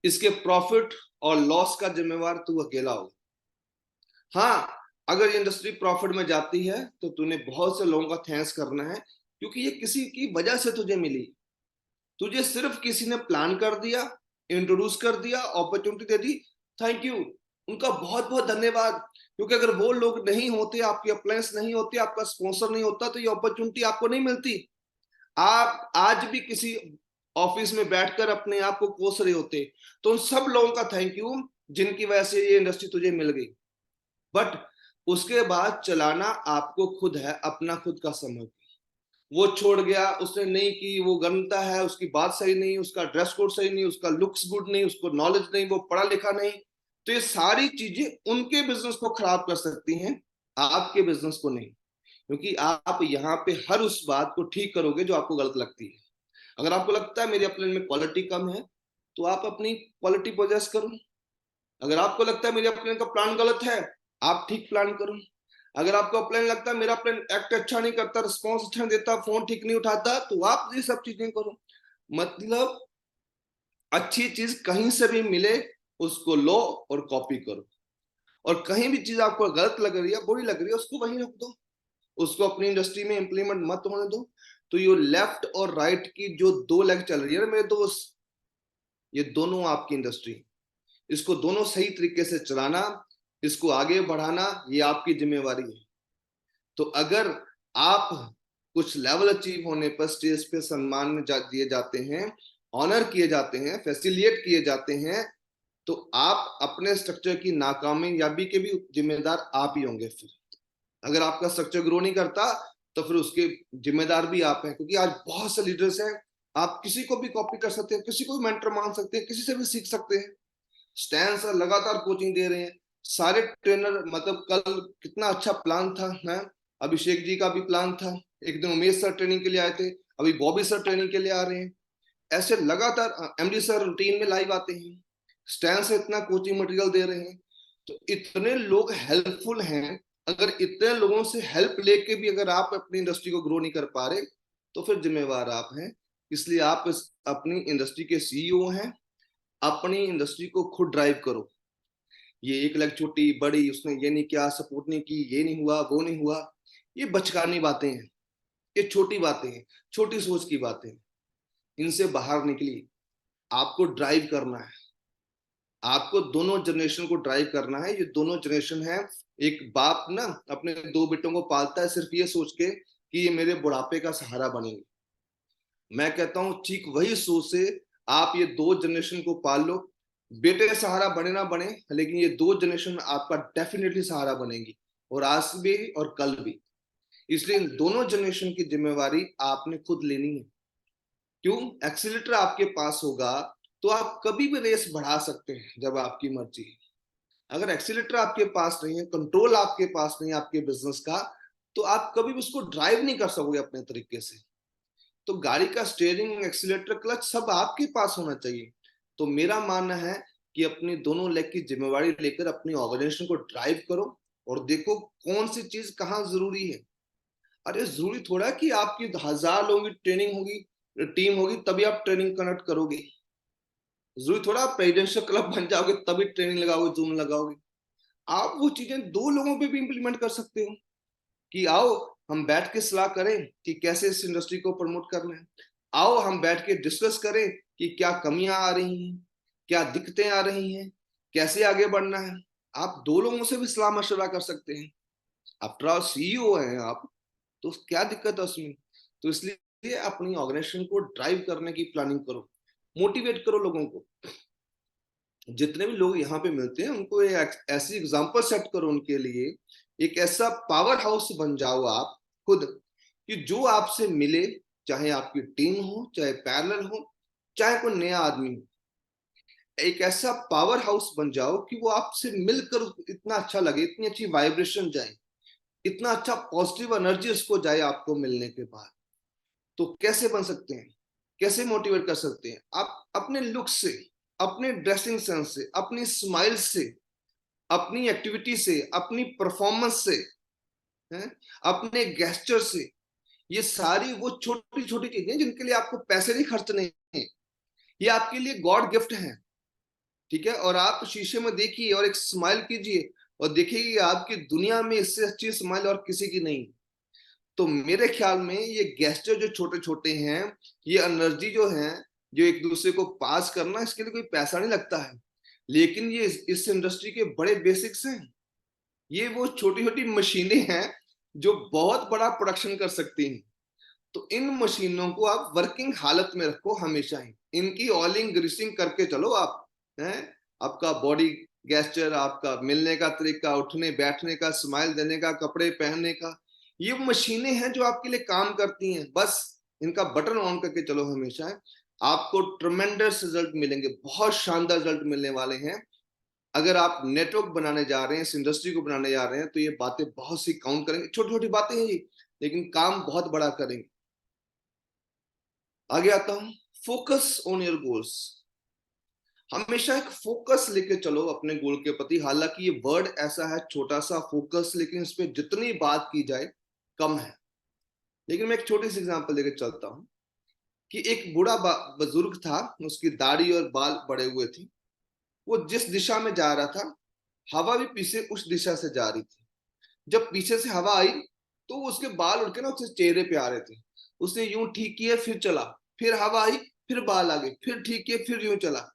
इसके प्रॉफिट और लॉस का जिम्मेवार तू अकेला हो। हाँ, अगर ये इंडस्ट्री प्रॉफिट में जाती है तो तूने बहुत से लोगों का थैंक्स करना है, क्योंकि ये किसी की वजह से तुझे मिली। तुझे सिर्फ किसी ने प्लान कर दिया, इंट्रोड्यूस कर दिया, opportunity they the, thank you, उनका बहुत बहुत धन्यवाद। क्योंकि अगर वो लोग नहीं होते, आपके अप्लायंस नहीं होते, आपका स्पॉन्सर नहीं होता, तो ये अपॉर्चुनिटी आपको नहीं मिलती। आप आज भी किसी ऑफिस में बैठकर अपने आप को कोस रहे होते। तो उन सब लोगों का थैंक यू जिनकी वजह से ये इंडस्ट्री तुझे मिल गई। बट उसके बाद चलाना आपको खुद है, अपना खुद का समय। वो छोड़ गया, उसने नहीं की, वो गंदा है, उसकी बात सही नहीं, उसका ड्रेस कोड सही नहीं, उसका लुक्स गुड नहीं, उसको नॉलेज नहीं, वो पढ़ा लिखा नहीं, तो ये सारी चीजें उनके बिजनेस को खराब कर सकती हैं, आपके बिजनेस को नहीं। क्योंकि आप यहाँ पे हर उस बात को ठीक करोगे जो आपको गलत लगती है। अगर आपको लगता है मेरे अपने में क्वालिटी कम है, तो आप अपनी क्वालिटी पोजेस करो। अगर आपको लगता है मेरे अपने का प्लान गलत है, आप ठीक प्लान करो। अगर आपको अपलाइन लगता है मेरा अपलाइन एक्ट अच्छा नहीं करता, रिस्पॉन्स अच्छा नहीं देता, फोन ठीक नहीं उठाता, तो आप ये सब चीजें करो। मतलब अच्छी चीज कहीं से भी मिले उसको लो और कॉपी करो, और कहीं भी चीज आपको गलत लग रही है, बुरी लग रही है, उसको वहीं रख दो, उसको अपनी इंडस्ट्री में इंप्लीमेंट मत होने दो। तो ये लेफ्ट और राइट की जो दो लेग चल रही है ना मेरे दोस्त, ये दोनों आपकी इंडस्ट्री, इसको दोनों सही तरीके से चलाना, इसको आगे बढ़ाना, ये आपकी जिम्मेवारी है। तो अगर आप कुछ लेवल अचीव होने पर स्टेज पे सम्मान दिए जाते हैं, ऑनर किए जाते हैं, फैसिलिटेट किए जाते हैं, तो आप अपने स्ट्रक्चर की नाकामयाबी के भी जिम्मेदार आप ही होंगे। फिर अगर आपका स्ट्रक्चर ग्रो नहीं करता तो फिर उसके जिम्मेदार भी आप हैं। क्योंकि आज बहुत से लीडर्स हैं, आप किसी को भी कॉपी कर सकते हैं, किसी को भी मेंटर मान सकते हैं, किसी से भी सीख सकते हैं। स्टैन सर लगातार कोचिंग दे रहे हैं, सारे ट्रेनर, मतलब कल कितना अच्छा प्लान था है, अभिषेक जी का भी प्लान था, एक दिन उमेश सर ट्रेनिंग के लिए आए थे, अभी बॉबी सर ट्रेनिंग के लिए आ रहे हैं। ऐसे लगातार एमडी सर रूटीन में लाइव आते हैं, स्टैन से इतना कोचिंग मटेरियल दे रहे हैं। तो इतने लोग हेल्पफुल हैं। अगर इतने लोगों से हेल्प लेके भी अगर आप अपनी इंडस्ट्री को ग्रो नहीं कर पा रहे, तो फिर जिम्मेवार आप हैं। इसलिए आप अपनी इंडस्ट्री के सीईओ हैं। अपनी इंडस्ट्री को खुद ड्राइव करो। ये एक लग छोटी बड़ी, उसने ये नहीं किया, सपोर्ट नहीं की, ये नहीं हुआ, वो नहीं हुआ, ये बचकानी बातें हैं, ये छोटी बातें हैं, छोटी सोच की बातें हैं। इनसे बाहर निकली, आपको ड्राइव करना है। आपको दोनों जनरेशन को ड्राइव करना है। ये दोनों जनरेशन है, एक बाप ना अपने दो बेटों को पालता है सिर्फ ये सोच के कि ये मेरे बुढ़ापे का सहारा बनेंगे। मैं कहता हूं ठीक वही सोच से आप ये दो जनरेशन को पाल लो। बेटे सहारा बने ना बने, लेकिन ये दो जनरेशन आपका डेफिनेटली सहारा बनेगी, और आज भी और कल भी। इसलिए इन दोनों जनरेशन की जिम्मेवारी आपने खुद लेनी है। क्यों? एक्सीलेटर आपके पास होगा तो आप कभी भी रेस बढ़ा सकते हैं जब आपकी मर्जी है। अगर एक्सीलेटर आपके पास नहीं है, कंट्रोल आपके पास नहीं है आपके बिजनेस का, तो आप कभी भी उसको ड्राइव नहीं कर सकोगे अपने तरीके से। तो गाड़ी का स्टीयरिंग, एक्सीलेटर, क्लच सब आपके पास होना चाहिए। तो मेरा मानना है कि अपनी दोनों लेग की जिम्मेवारी लेकर अपनी ऑर्गेनाइजेशन को ड्राइव करो, और देखो कौन सी चीज कहाँ जरूरी है। अरे जरूरी थोड़ा कि आपकी 1000 लोगों की ट्रेनिंग होगी, टीम होगी, तभी आप ट्रेनिंग कनेक्ट करोगे। जरूरी थोड़ा आप प्रेसिडेंशियल क्लब बन जाओगे तभी ट्रेनिंग लगाओगे, जूम लगाओगे। आप वो चीजें दो लोगों पे भी इंप्लीमेंट कर सकते हो कि आओ हम बैठ के सलाह करें कि कैसे इस इंडस्ट्री को प्रमोट करना है। आओ हम बैठ के डिस्कस करें कि क्या कमियां आ रही हैं, क्या दिक्कतें आ रही हैं, कैसे आगे बढ़ना है। आप दो लोगों से भी सलाह मशवरा कर सकते हैं। आफ्टर ऑल सीईओ हैं आप, तो क्या दिक्कत है उसमें? तो इसलिए अपनी ऑर्गेनाइजेशन को ड्राइव करने की प्लानिंग करो, मोटिवेट करो लोगों को। जितने भी लोग यहाँ पे मिलते हैं उनको ऐसी एग्जांपल सेट करो उनके लिए, एक ऐसा पावर हाउस बन जाओ आप खुद कि जो आपसे मिले, चाहे आपकी टीम हो, चाहे पैरेलल हो, चाहे कोई नया आदमी हो, एक ऐसा पावर हाउस बन जाओ कि वो आपसे मिलकर इतना अच्छा लगे, इतनी अच्छी वाइब्रेशन जाए, इतना अच्छा पॉजिटिव एनर्जी उसको जाए आपको मिलने के बाद। तो कैसे बन सकते हैं, कैसे मोटिवेट कर सकते हैं? आप अपने लुक से, अपने ड्रेसिंग सेंस से, अपनी स्माइल से, अपनी एक्टिविटी से, अपनी परफॉर्मेंस से, है, अपने गेस्चर से, ये सारी वो छोटी छोटी चीजें जिनके लिए आपको पैसे नहीं खर्चने हैं, ये आपके लिए गॉड गिफ्ट है। ठीक है, और आप शीशे में देखिए और एक स्माइल कीजिए और देखिए कि आपकी दुनिया में इससे अच्छी स्माइल और किसी की नहीं। तो मेरे ख्याल में ये गेस्चर जो छोटे छोटे हैं, ये एनर्जी जो है, जो एक दूसरे को पास करना, इसके लिए कोई पैसा नहीं लगता है, लेकिन ये इस इंडस्ट्री के बड़े बेसिक्स हैं। ये वो छोटी छोटी मशीनें हैं जो बहुत बड़ा प्रोडक्शन कर सकती हैं। तो इन मशीनों को आप वर्किंग हालत में रखो हमेशा ही, इनकी ऑयलिंग ग्रीसिंग करके चलो आप, हैं, आपका बॉडी गेस्चर, आपका मिलने का तरीका, उठने बैठने का, स्माइल देने का, कपड़े पहनने का, ये मशीनें हैं जो आपके लिए काम करती हैं। बस इनका बटन ऑन करके चलो हमेशा है, आपको ट्रमेंडस रिजल्ट मिलेंगे, बहुत शानदार रिजल्ट मिलने वाले हैं। अगर आप नेटवर्क बनाने जा रहे हैं, इस इंडस्ट्री को बनाने जा रहे हैं, तो ये बातें बहुत सी काउंट करेंगे, छोटी छोटी बातें हैं ये, लेकिन काम बहुत बड़ा करेंगे। आगे आता हूं, फोकस ऑन योर गोल्स। हमेशा एक फोकस लेके चलो अपने गोल के प्रति। हालांकि ये वर्ड ऐसा है छोटा सा फोकस, लेकिन इस पे जितनी बात की जाए कम है। लेकिन मैं एक छोटी सी एग्जांपल लेके चलता हूं कि एक बूढ़ा बुजुर्ग था, उसकी दाढ़ी और बाल बड़े हुए थे। वो जिस दिशा में जा रहा था, हवा भी पीछे उस दिशा से जा रही थी। जब पीछे से हवा आई तो उसके बाल उड़ के ना उसके चेहरे पे आ रहे थे। उसने यूं ठीक किया, फिर चला, फिर हवा आई, फिर बाल आ गए, फिर ठीक किया, फिर यूं चला।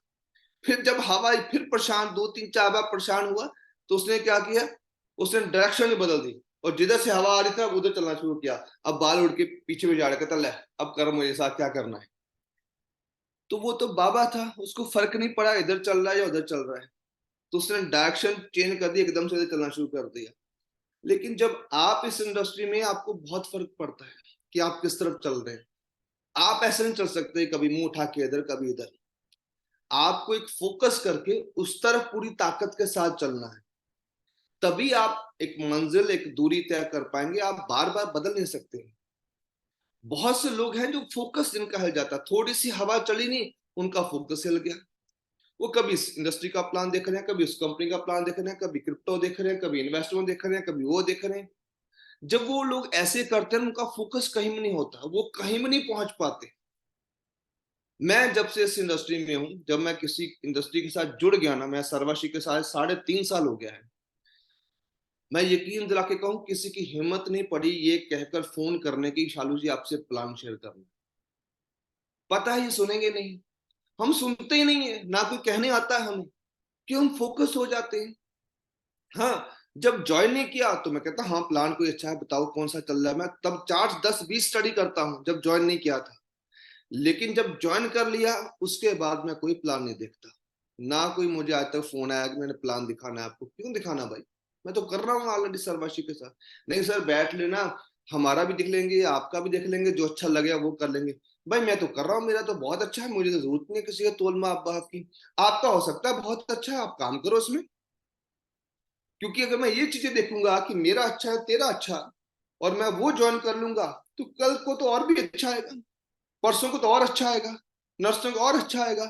फिर जब हवा आई, फिर परेशान, 2 3 4 बार परेशान हुआ, तो उसने क्या किया, उसने डायरेक्शन ही बदल दी और जिधर से हवा आ रही थी उधर चलना शुरू किया। अब बाल उड़ के पीछे में जा रहे, कहता ले अब कर मेरे साथ क्या करना है। तो वो तो बाबा था, उसको फर्क नहीं पड़ा इधर चल रहा है या उधर चल रहा है, तो उसने डायरेक्शन चेंज कर दी, एकदम से इधर चलना शुरू कर दिया। लेकिन जब आप इस इंडस्ट्री में, आपको बहुत फर्क पड़ता है कि आप किस तरफ चल रहे हैं। आप ऐसे नहीं चल सकते कभी मुंह उठा के इधर कभी इधर, आपको एक फोकस करके उस तरफ पूरी ताकत के साथ चलना है, तभी आप एक मंजिल, एक दूरी तय कर पाएंगे। आप बार बार बदल नहीं सकते। बहुत से लोग हैं जो फोकस जिनका हिल जाता, थोड़ी सी हवा चली नहीं, उनका फोकस हिल गया। वो कभी इस इंडस्ट्री का प्लान देख रहे हैं, कभी उस कंपनी का प्लान देख रहे हैं, कभी क्रिप्टो देख रहे हैं, कभी इन्वेस्टमेंट देख रहे हैं, कभी वो देख रहे हैं। जब वो लोग ऐसे करते हैं, उनका फोकस कहीं में नहीं होता, वो कहीं में नहीं पहुंच पाते। मैं जब से इस इंडस्ट्री में हूं, जब मैं किसी इंडस्ट्री के साथ जुड़ गया ना, मैं सर्वश्री के साथ 3.5 साल हो गया है, मैं यकीन दिला के कहूं किसी की हिम्मत नहीं पड़ी ये कहकर फोन करने की, शालू जी आपसे प्लान शेयर करना। पता है ये सुनेंगे नहीं, हम सुनते ही नहीं है ना, कोई कहने आता है हमें, क्यों? हम फोकस हो जाते हैं। हाँ, जब ज्वाइन नहीं किया तो मैं कहता हाँ प्लान कोई अच्छा है, बताओ कौन सा चल रहा है। मैं तब 4 10 20 स्टडी करता हूँ जब ज्वाइन नहीं किया था। लेकिन जब ज्वाइन कर लिया उसके बाद मैं कोई प्लान नहीं देखता, ना कोई मुझे आज तक फोन आया कि मैंने प्लान दिखाना है आपको। क्यों दिखाना भाई, मैं तो कर रहा हूँ ऑलरेडी सर्वश्री के साथ। नहीं सर बैठ लेना, हमारा भी देख लेंगे, आपका भी देख लेंगे, जो अच्छा लगेगा वो कर लेंगे। भाई मैं तो कर रहा हूँ, मेरा तो बहुत अच्छा है, मुझे तो जरूरत नहीं है किसी का तोल माप बाप की। आपका हो सकता है बहुत अच्छा है, आप काम करो उसमें। क्योंकि अगर मैं ये चीजें देखूंगा कि मेरा अच्छा है तेरा अच्छा, और मैं वो ज्वाइन कर लूंगा, तो कल को तो और भी अच्छा आएगा, परसों को तो और अच्छा आएगा, नर्सों को और अच्छा आएगा।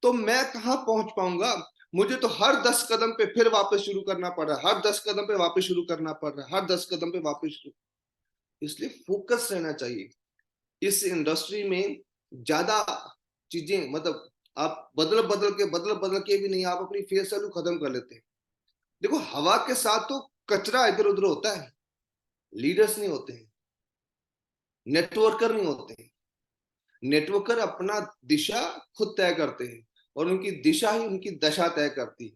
तो मैं कहाँ पहुंच पाऊंगा? मुझे तो हर 10 कदम पे फिर वापस शुरू करना पड़ रहा है, हर 10 कदम पे वापस शुरू करना पड़ रहा है, हर 10 कदम पे वापस शुरू। इसलिए फोकस रहना चाहिए इस इंडस्ट्री में। ज्यादा चीजें मतलब आप बदल बदल के भी नहीं, आप अपनी फेस वैल्यू खत्म कर लेते हैं। देखो हवा के साथ तो कचरा इधर उधर होता है, लीडर्स नहीं होते हैं, नेटवर्कर नहीं होते हैं। नेटवर्कर अपना दिशा खुद तय करते हैं और उनकी दिशा ही उनकी दशा तय करती है।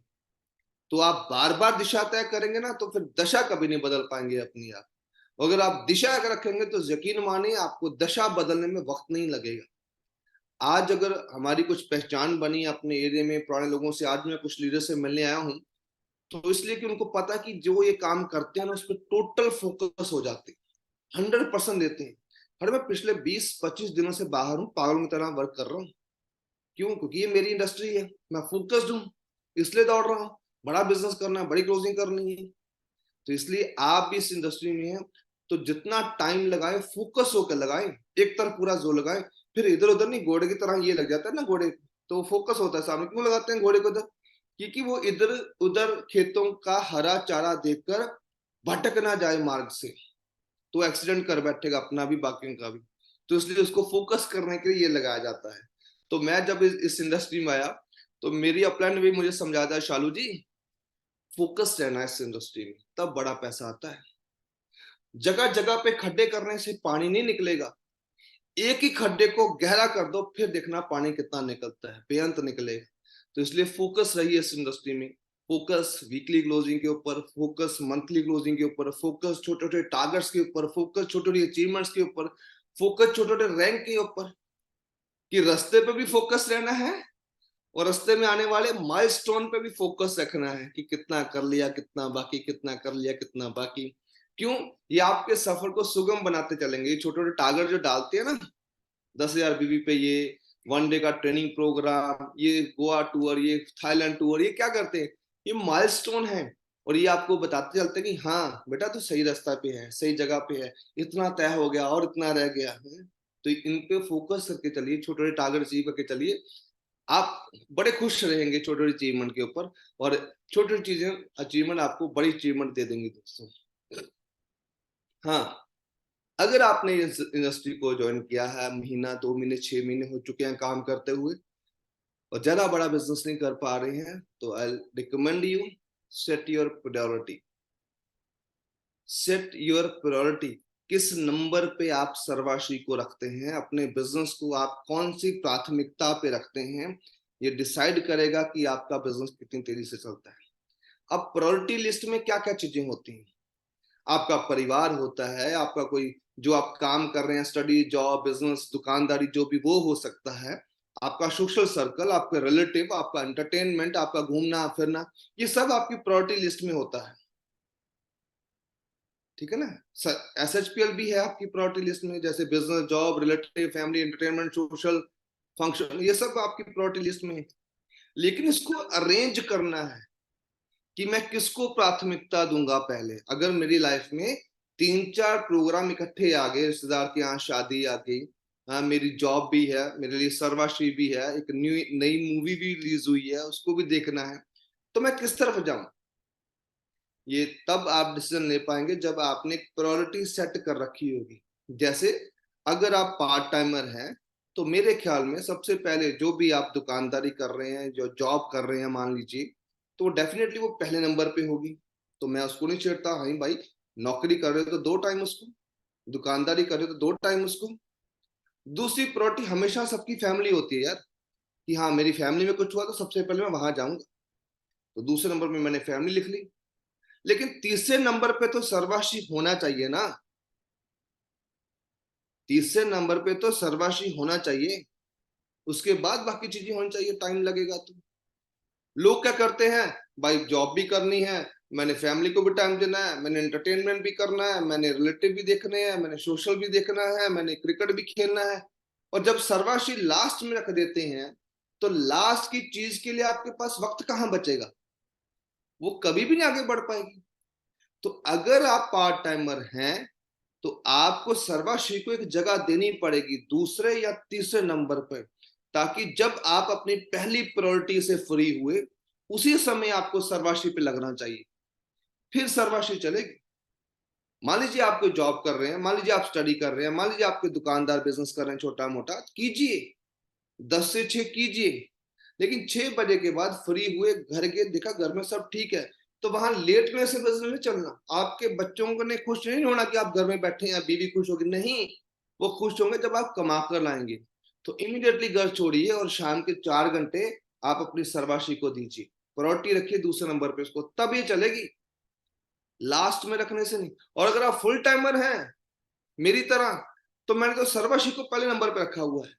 तो आप बार बार दिशा तय करेंगे ना, तो फिर दशा कभी नहीं बदल पाएंगे अपनी आप। अगर आप दिशा अगर रखेंगे तो यकीन मानिए आपको दशा बदलने में वक्त नहीं लगेगा। आज अगर हमारी कुछ पहचान बनी अपने एरिया में पुराने लोगों से, आज मैं कुछ लीडर से मिलने आया हूँ, तो इसलिए कि उनको पता कि जो ये काम करते हैं ना, उस पर टोटल फोकस हो जाते हैं, 100% देते हैं। और मैं पिछले 20-25 दिनों से बाहर हूँ, पागल की तरह वर्क कर रहा हूँ। क्यों? क्योंकि ये मेरी इंडस्ट्री है, मैं फोकस्ड हूँ, इसलिए दौड़ रहा हूँ। बड़ा बिजनेस करना है, बड़ी क्लोजिंग करनी है, तो इसलिए आप भी इस इंडस्ट्री में हैं, तो जितना टाइम लगाए फोकस होकर लगाएं, एक तरफ पूरा जोर लगाएं। फिर इधर उधर नहीं, घोड़े की तरह ये लग जाता है ना घोड़े, तो फोकस होता है सामने। क्यों लगाते हैं घोड़े को उधर? क्योंकि वो इधर उधर खेतों का हरा चारा देखकर भटक ना जाए मार्ग से, तो एक्सीडेंट कर बैठेगा अपना भी, बाकियों का भी। तो इसलिए उसको फोकस करने के लिए ये लगाया जाता है। तो मैं जब इस इंडस्ट्री में आया, तो मेरी अपलाइन ने भी मुझे समझाया था, शालू जी फोकस रहना है इस इंडस्ट्री में, तब बड़ा पैसा आता है। जगह जगह पे खड्डे करने से पानी नहीं निकलेगा, एक ही खड्डे को गहरा कर दो, फिर देखना पानी कितना निकलता है, बेअंत निकलेगा। तो इसलिए फोकस रहिए इस इंडस्ट्री में। फोकस वीकली क्लोजिंग के ऊपर, फोकस मंथली क्लोजिंग के ऊपर, फोकस छोटे छोटे टारगेट्स के ऊपर, फोकस छोटे छोटे अचीवमेंट्स के ऊपर, फोकस छोटे छोटे रैंक के ऊपर, कि रास्ते पे भी फोकस रहना है और रास्ते में आने वाले माइलस्टोन पे भी फोकस रखना है, कि कितना कर लिया, कितना बाकी, कितना कर लिया, कितना बाकी। क्यों? ये आपके सफर को सुगम बनाते चलेंगे। ये छोटे छोटे टारगेट जो डालते हैं ना, 10,000 बीबी पे, ये 1 डे का ट्रेनिंग प्रोग्राम, ये गोवा टूर, ये थाईलैंड टूर, ये क्या करते हैं? ये माइलस्टोन है, और ये आपको बताते चलते हैं कि हाँ बेटा तू सही रास्ता पे है, सही जगह पे है, इतना तय हो गया और इतना रह गया है। तो इन पे फोकस करके चलिए, छोटे छोटे टारगेट अचीव करके चलिए, आप बड़े खुश रहेंगे छोटे छोटे अचीवमेंट के ऊपर, और छोटी छोटी चीजें अचीवमेंट आपको बड़ी अचीवमेंट दे देंगी दोस्तों। हाँ, अगर आपने इस इंडस्ट्री को ज्वाइन किया है, महीना 2 महीने 6 महीने हो चुके हैं काम करते हुए, और ज्यादा बड़ा बिजनेस नहीं कर पा रहे हैं, तो I recommend you, set your priority. Set your priority, किस नंबर पे आप सर्वश्री को रखते हैं, अपने बिजनेस को आप कौन सी प्राथमिकता पे रखते हैं, ये डिसाइड करेगा कि आपका बिजनेस कितनी तेजी से चलता है। अब प्रायोरिटी लिस्ट में क्या क्या चीजें होती हैं? आपका परिवार होता है, आपका कोई जो आप काम कर रहे हैं, स्टडी, जॉब, बिजनेस, दुकानदारी, जो भी वो हो सकता है, आपका सोशल सर्कल, आपके रिलेटिव, आपका एंटरटेनमेंट, आपका घूमना फिरना, ये सब आपकी प्रायोरिटी लिस्ट में होता है। ठीक है ना? SHPL भी है आपकी प्रायोरिटी लिस्ट में, जैसे business, job, relative, family, entertainment, social function, ये सब आपकी प्रायोरिटी लिस्ट में है। लेकिन इसको अरेंज करना है कि मैं किसको प्राथमिकता दूंगा पहले। अगर मेरी लाइफ में 3-4 प्रोग्राम इकट्ठे आ गए, रिश्तेदार के यहाँ शादी आ गई, हाँ मेरी जॉब भी है, मेरे लिए सर्वश्री भी है, एक नई मूवी भी रिलीज हुई है, उसको भी देखना है, तो मैं किस तरफ जाऊं? ये तब आप डिसीजन ले पाएंगे जब आपने प्रायोरिटी सेट कर रखी होगी। जैसे अगर आप पार्ट टाइमर हैं, तो मेरे ख्याल में सबसे पहले जो भी आप दुकानदारी कर रहे हैं, जो जॉब कर रहे हैं मान लीजिए, तो डेफिनेटली वो पहले नंबर पे होगी, तो मैं उसको नहीं छेड़ता। हाँ भाई, नौकरी कर रहे हो तो 2 टाइम उसको, दुकानदारी कर रहे हो तो 2 टाइम उसको। दूसरी प्रायोरिटी हमेशा सबकी फैमिली होती है यार, कि हाँ मेरी फैमिली में कुछ हुआ तो सबसे पहले मैं वहां जाऊंगा, तो दूसरे नंबर में मैंने फैमिली लिख ली। लेकिन तीसरे नंबर पे तो सर्वश्री होना चाहिए ना, तीसरे नंबर पे तो सर्वश्री होना चाहिए, उसके बाद बाकी चीजें होनी चाहिए, टाइम लगेगा तो। लोग क्या करते हैं, भाई जॉब भी करनी है, मैंने फैमिली को भी टाइम देना है, मैंने एंटरटेनमेंट भी करना है, मैंने रिलेटिव भी देखने हैं, मैंने सोशल भी देखना है, मैंने क्रिकेट भी खेलना है, और जब सर्वश्री लास्ट में रख देते हैं, तो लास्ट की चीज के लिए आपके पास वक्त कहाँ बचेगा? वो कभी भी नहीं आगे बढ़ पाएगी। तो अगर आप पार्ट टाइमर हैं, तो आपको सर्वश्री को एक जगह देनी पड़ेगी दूसरे या तीसरे नंबर पर, ताकि जब आप अपनी पहली प्रायोरिटी से फ्री हुए, उसी समय आपको सर्वश्री पे लगना चाहिए, फिर सर्वश्री चलेगी। मान लीजिए आप कोई जॉब कर रहे हैं, मान लीजिए आप स्टडी कर रहे हैं, मान लीजिए आपके दुकानदार बिजनेस कर रहे हैं, छोटा मोटा कीजिए, 10 से 6 कीजिए, लेकिन 6 बजे के बाद फ्री हुए, घर के देखा घर में सब ठीक है, तो वहां लेट में से बिजनेस नहीं चलना। आपके बच्चों को ने खुश नहीं होना कि आप घर में बैठे हैं, बीवी खुश होगी, नहीं, वो खुश होंगे जब आप कमा कर लाएंगे। तो इमीडिएटली घर छोड़िए और शाम के 4 घंटे आप अपनी सर्वश्री को दीजिए, प्रायोरिटी रखिए दूसरे नंबर पे उसको, तब ये चलेगी, लास्ट में रखने से नहीं। और अगर आप फुल टाइमर हैं मेरी तरह, तो मैंने तो सर्वश्री को पहले नंबर पे रखा हुआ है,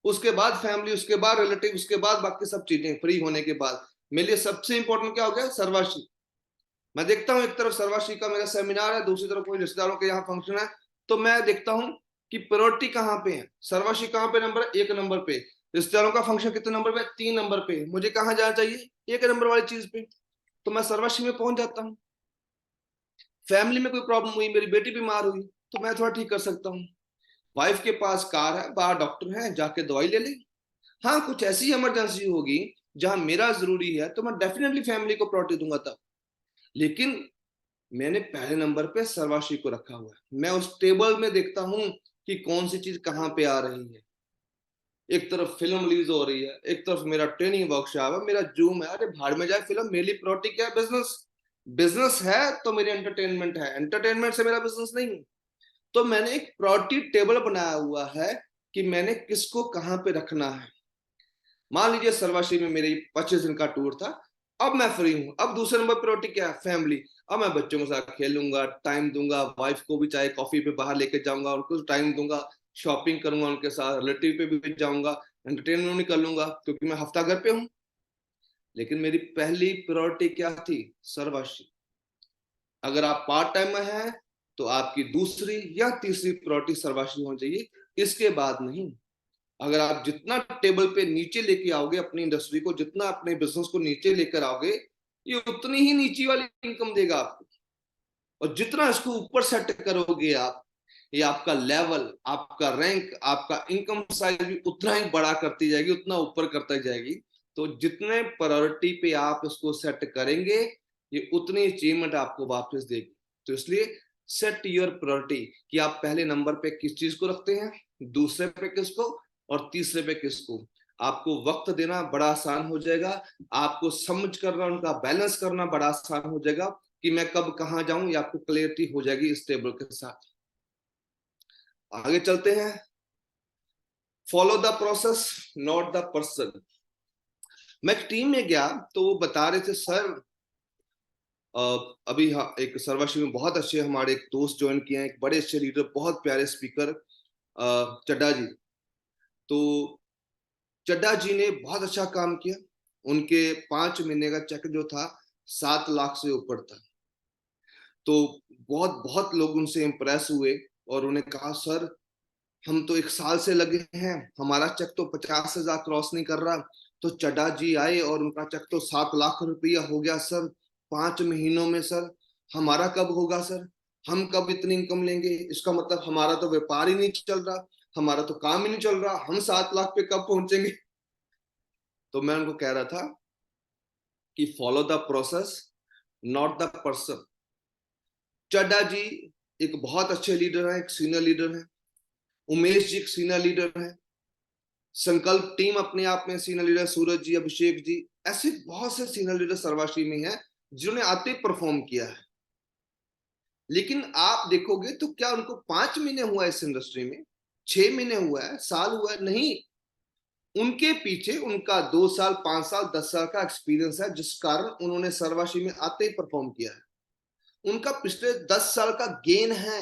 उसके बाद फैमिली, उसके बाद रिलेटिव, उसके बाद बाकी सब चीजें फ्री होने के बाद मेरे लिए सबसे इंपॉर्टेंट क्या हो गया, सर्वश्री। मैं देखता हूँ एक तरफ सर्वश्री का मेरा सेमिनार है, दूसरी तरफ कोई रिश्तेदारों के यहाँ फंक्शन है, तो मैं देखता हूँ कि प्रायोरिटी कहाँ पे है। सर्वश्री कहाँ पे नंबर, एक नंबर पे। रिश्तेदारों का फंक्शन कितने नंबर पे, 3 नंबर पे। मुझे कहाँ जाना चाहिए, एक नंबर वाली चीज पे, तो मैं सर्वश्री में पहुंच जाता हूँ। फैमिली में कोई प्रॉब्लम हुई, मेरी बेटी बीमार हुई, तो मैं थोड़ा ठीक कर सकता हूँ। वाइफ के पास कार है, बाहर डॉक्टर है, जाके दवाई ले ले। हाँ, कुछ ऐसी इमरजेंसी होगी जहां मेरा जरूरी है, तो मैं डेफिनेटली फैमिली को प्रायोरिटी दूंगा तब। लेकिन मैंने पहले नंबर पे सर्वश्री को रखा हुआ है। मैं उस टेबल में देखता हूं कि कौन सी चीज कहाँ पे आ रही है। एक तरफ फिल्म रिलीज हो रही है, एक तरफ मेरा ट्रेनिंग वर्कशॉप है, मेरा जूम है। अरे भाड़ में जाए फिल्म, मेरी प्रायोरिटी क्या है, बिजनेस। बिजनेस है तो मेरी एंटरटेनमेंट है, एंटरटेनमेंट से मेरा बिजनेस नहीं है। तो मैंने एक प्रायोरिटी टेबल बनाया हुआ है कि मैंने किसको कहाँ पे रखना है। मान लीजिए सर्वश्री में मेरी 25 दिन का टूर था, अब मैं फ्री हूं, अब दूसरे नंबर प्रायोरिटी क्या है, फैमिली। अब मैं बच्चों के साथ खेलूंगा, टाइम दूंगा, वाइफ को भी चाहे कॉफी पे बाहर लेके जाऊंगा, उनको टाइम दूंगा, शॉपिंग करूंगा उनके साथ, रिलेटिव पे भी जाऊंगा, एंटरटेनमेंट भी कर लूंगा, क्योंकि मैं हफ्ता घर पे हूँ। लेकिन मेरी पहली प्रायोरिटी क्या थी, सर्वश्री। अगर आप पार्ट टाइम में हैं तो आपकी दूसरी या तीसरी प्रायोरिटी सर्वश्री होनी चाहिए, इसके बाद नहीं। अगर आप जितना टेबल पे नीचे लेके आओगे अपनी इंडस्ट्री को, जितना अपने बिजनेस को नीचे लेकर आओगे, ये उतनी ही नीचे वाली इनकम देगा आपको। और जितना इसको ऊपर सेट करोगे आप, ये आपका लेवल, आपका रैंक, आपका इनकम साइज भी उतना ही बड़ा करती जाएगी, उतना ऊपर करता जाएगी। तो जितने प्रायोरिटी पे आप इसको सेट करेंगे, ये उतनी अचीवमेंट आपको वापस देगी। तो इसलिए सेट योर प्रायोरिटी कि आप पहले नंबर पे किस चीज को रखते हैं, दूसरे पे किसको, और तीसरे पे किसको। आपको वक्त देना बड़ा आसान हो जाएगा, आपको समझ करना, उनका बैलेंस करना बड़ा आसान हो जाएगा कि मैं कब कहां जाऊं, ये आपको क्लियरिटी हो जाएगी इस टेबल के साथ। आगे चलते हैं। Follow the process, not the person. मैं एक टीम में गया तो वो बता रहे थे, सर अभी एक सर्वश्री में बहुत अच्छे हमारे एक दोस्त ज्वाइन किए हैं, एक बड़े अच्छे लीडर, बहुत प्यारे स्पीकर, चड्डा जी। तो चड्डा जी ने बहुत अच्छा काम किया। उनके 5 महीने का चेक जो था 7 लाख से ऊपर था। तो बहुत बहुत लोग उनसे इंप्रेस हुए और उन्हें कहा, सर हम तो 1 साल से लगे हैं, हमारा चेक तो 50,000 क्रॉस नहीं कर रहा। तो चड्डा जी आए और उनका चेक तो 7 लाख रुपया हो गया सर 5 महीनों में। सर हमारा कब होगा सर, हम कब इतनी इनकम लेंगे, इसका मतलब हमारा तो व्यापार ही नहीं चल रहा, हमारा तो काम ही नहीं चल रहा, हम 7 लाख पे कब पहुंचेंगे। तो मैं उनको कह रहा था कि follow the process, not the person. Chadha ji एक बहुत अच्छे लीडर है, एक सीनियर लीडर है। उमेश जी एक सीनियर लीडर है। संकल्प टीम अपने आप में सीनियर लीडर, सूरज जी, अभिषेक जी, ऐसे बहुत से सीनियर लीडर सर्वश्री में हैं जिन्होंने आते परफॉर्म किया है। लेकिन आप देखोगे तो क्या उनको 5 महीने हुआ इस इंडस्ट्री में, 6 महीने हुआ है, साल हुआ है, नहीं। उनके पीछे उनका 2 साल, 5 साल, 10 साल का एक्सपीरियंस है, जिस कारण उन्होंने सर्वश्री में आते ही परफॉर्म किया है। उनका पिछले 10 साल का गेन है,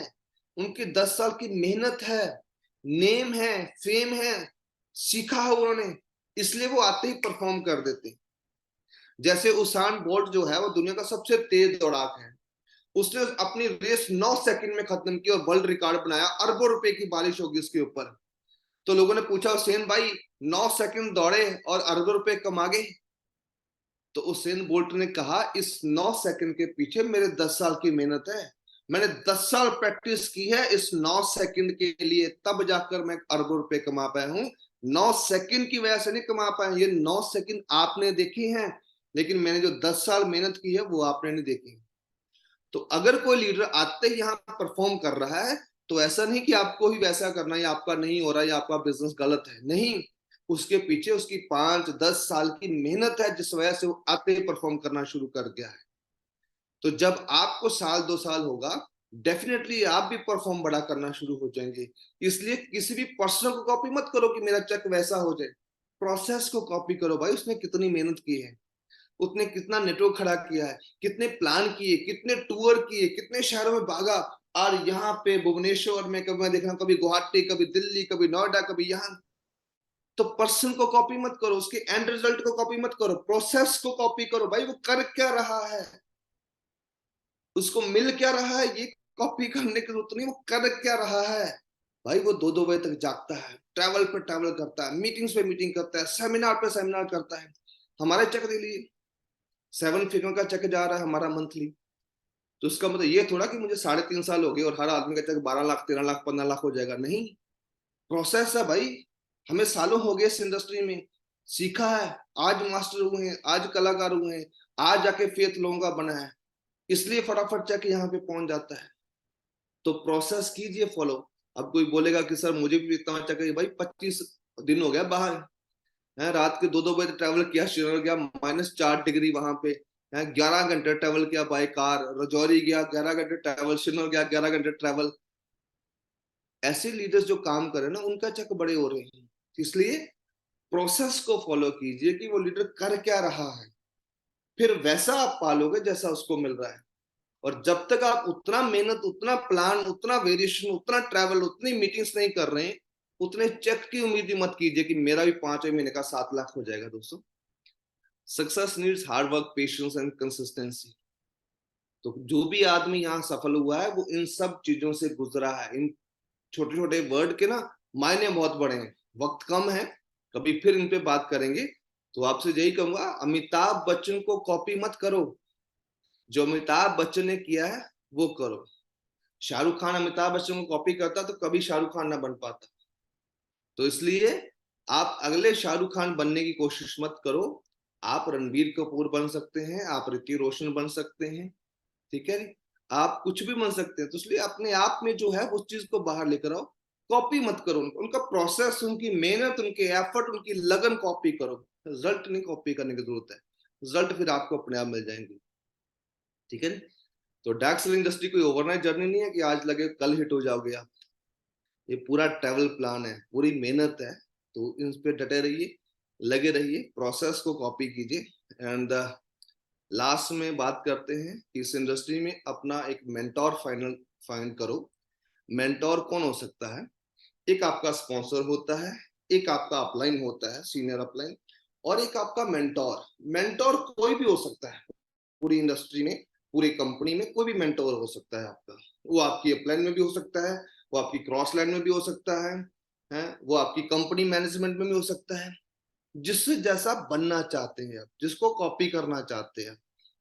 उनकी 10 साल की मेहनत है, नेम है, फेम है, सीखा है उन्होंने, इसलिए वो आते ही परफॉर्म कर देते। जैसे उसान बोल्ट जो है वो दुनिया का सबसे तेज दौड़ाक है, उसने अपनी रेस 9 सेकंड में खत्म की और वर्ल्ड रिकॉर्ड बनाया, अरबों रुपए की बारिश होगी उसके ऊपर। तो लोगों ने पूछा, हुसैन भाई 9 सेकंड दौड़े और अरबों रुपए कमा गए। तो उसेन बोल्ट ने कहा, इस 9 सेकंड के पीछे मेरे 10 साल की मेहनत है, मैंने 10 साल प्रैक्टिस की है इस 9 सेकंड के लिए, तब जाकर मैं अरबों रुपए कमा पाया हूं। 9 सेकंड की वजह से नहीं कमा पाया, ये 9 सेकंड आपने देखी हैं, लेकिन मैंने जो 10 साल मेहनत की है वो आपने नहीं देखी। तो अगर कोई लीडर आते ही यहाँ परफॉर्म कर रहा है, तो ऐसा नहीं कि आपको ही वैसा करना है या आपका नहीं हो रहा है या आपका बिजनेस गलत है, नहीं। उसके पीछे उसकी 5-10 साल की मेहनत है, जिस वजह से वो आते ही परफॉर्म करना शुरू कर गया है। तो जब आपको साल 2 साल होगा, डेफिनेटली आप भी परफॉर्म बड़ा करना शुरू हो जाएंगे। इसलिए किसी भी पर्सन को कॉपी मत करो कि मेरा चेक वैसा हो जाए, प्रोसेस को कॉपी करो। भाई उसने कितनी मेहनत की है, उसने कितना नेटवर्क खड़ा किया है, कितने प्लान किए, कितने टूर किए, कितने शहरों में भागा। और यहाँ पे भुवनेश्वर में कभी मैं देख रहा हूँ, कभी गुवाहाटी, कभी दिल्ली, कभी नोएडा, कभी यहाँ। तो पर्सन को कॉपी मत करो, उसके एंड रिजल्ट को कॉपी मत करो, प्रोसेस को कॉपी करो। भाई वो कर क्या रहा है, उसको मिल क्या रहा है, ये कॉपी करने की जरूरत नहीं, वो कर क्या रहा है। भाई वो 2-2 बजे तक जागता है, ट्रैवल पे ट्रैवल करता है, मीटिंग्स पे मीटिंग करता है, सेमिनार पे सेमिनार करता है। हमारे चेक दे लिए 7 फिगर का चेक जा रहा है हमारा मंथली, तो उसका मतलब ये थोड़ा कि मुझे 3.5 साल हो गए और हर आदमी का चेक 12 लाख 13 लाख 15 लाख हो जाएगा, नहीं। प्रोसेस है भाई, हमें सालों हो गए इस इंडस्ट्री में, सीखा है, आज मास्टर हुए हैं, आज कलाकार हुए हैं, आज जाके फेथ लोगों का बना है, इसलिए फटाफट चेक यहाँ पे पहुंच जाता है। तो प्रोसेस कीजिए फॉलो। अब कोई बोलेगा कि सर मुझे भी इतना चाहिए, भाई 25 दिन हो गया बाहर है, रात के 2-2 बजे ट्रैवल किया, श्रीनगर गया -4 डिग्री वहां पे है, 11 घंटे ट्रैवल किया बाय कार, रजौरी गया 11 घंटे ट्रैवल, श्रीनगर गया 11 घंटे ट्रैवल। ऐसे लीडर्स जो काम कर रहे हैं ना, उनका चेक बड़े हो रहे हैं। इसलिए प्रोसेस को फॉलो कीजिए कि वो लीडर कर क्या रहा है, फिर वैसा आप पालोगे जैसा उसको मिल रहा है। और जब तक आप उतना मेहनत, उतना प्लान, उतना वेरिएशन, उतना ट्रैवल, उतनी मीटिंग्स नहीं कर रहे हैं, उतने चेक की उम्मीद ही मत कीजिए कि मेरा भी 5वें महीने का 7 लाख हो जाएगा। दोस्तों, success needs hard work, patience and consistency. तो जो भी आदमी यहाँ सफल हुआ है वो इन सब चीजों से गुजरा है। इन छोटे छोटे वर्ड के ना मायने बहुत बड़े हैं। वक्त कम है, कभी फिर इन पे बात करेंगे। तो आपसे यही कहूंगा, अमिताभ बच्चन को कॉपी मत करो, जो अमिताभ बच्चन ने किया है वो करो। शाहरुख खान अमिताभ बच्चन को कॉपी करता तो कभी शाहरुख खान ना बन पाता। तो इसलिए आप अगले शाहरुख खान बनने की कोशिश मत करो, आप रणबीर कपूर बन सकते हैं, आप ऋतिक रोशन बन सकते हैं, ठीक है, आप कुछ भी बन सकते हैं। तो इसलिए अपने आप में जो है उस चीज को बाहर लेकर आओ, कॉपी मत करो उनका प्रोसेस, उनकी मेहनत, उनके एफर्ट, उनकी लगन कॉपी करो, रिजल्ट नहीं कॉपी करने की जरूरत है, रिजल्ट फिर आपको अपने आप मिल जाएंगे, ठीक है। तो डार्क सेलिंग इंडस्ट्री कोई ओवरनाइट जर्नी नहीं है कि आज लगे कल हिट हो जाओगे आप। ये पूरा ट्रैवल प्लान है, पूरी मेहनत है। तो इन पे डटे रहिए, लगे रहिए, प्रोसेस को कॉपी कीजिए। एंड लास्ट में बात करते हैं कि इस इंडस्ट्री में अपना एक मेंटोर फाइंड करो। मेंटोर कौन हो सकता है? एक आपका स्पॉन्सर होता है, एक आपका अपलाइन होता है, सीनियर अपलाइन, और एक आपका मेंटोर। मेंटोर कोई भी हो सकता है, पूरी इंडस्ट्री में, पूरी कंपनी में कोई भी मेंटोर हो सकता है आपका। वो आपकी अपलाइन में भी हो सकता है, वो आपकी क्रॉस लाइन में भी हो सकता है, वो आपकी कंपनी मैनेजमेंट में भी हो सकता है। जिससे जैसा बनना चाहते हैं आप, जिसको कॉपी करना चाहते हैं,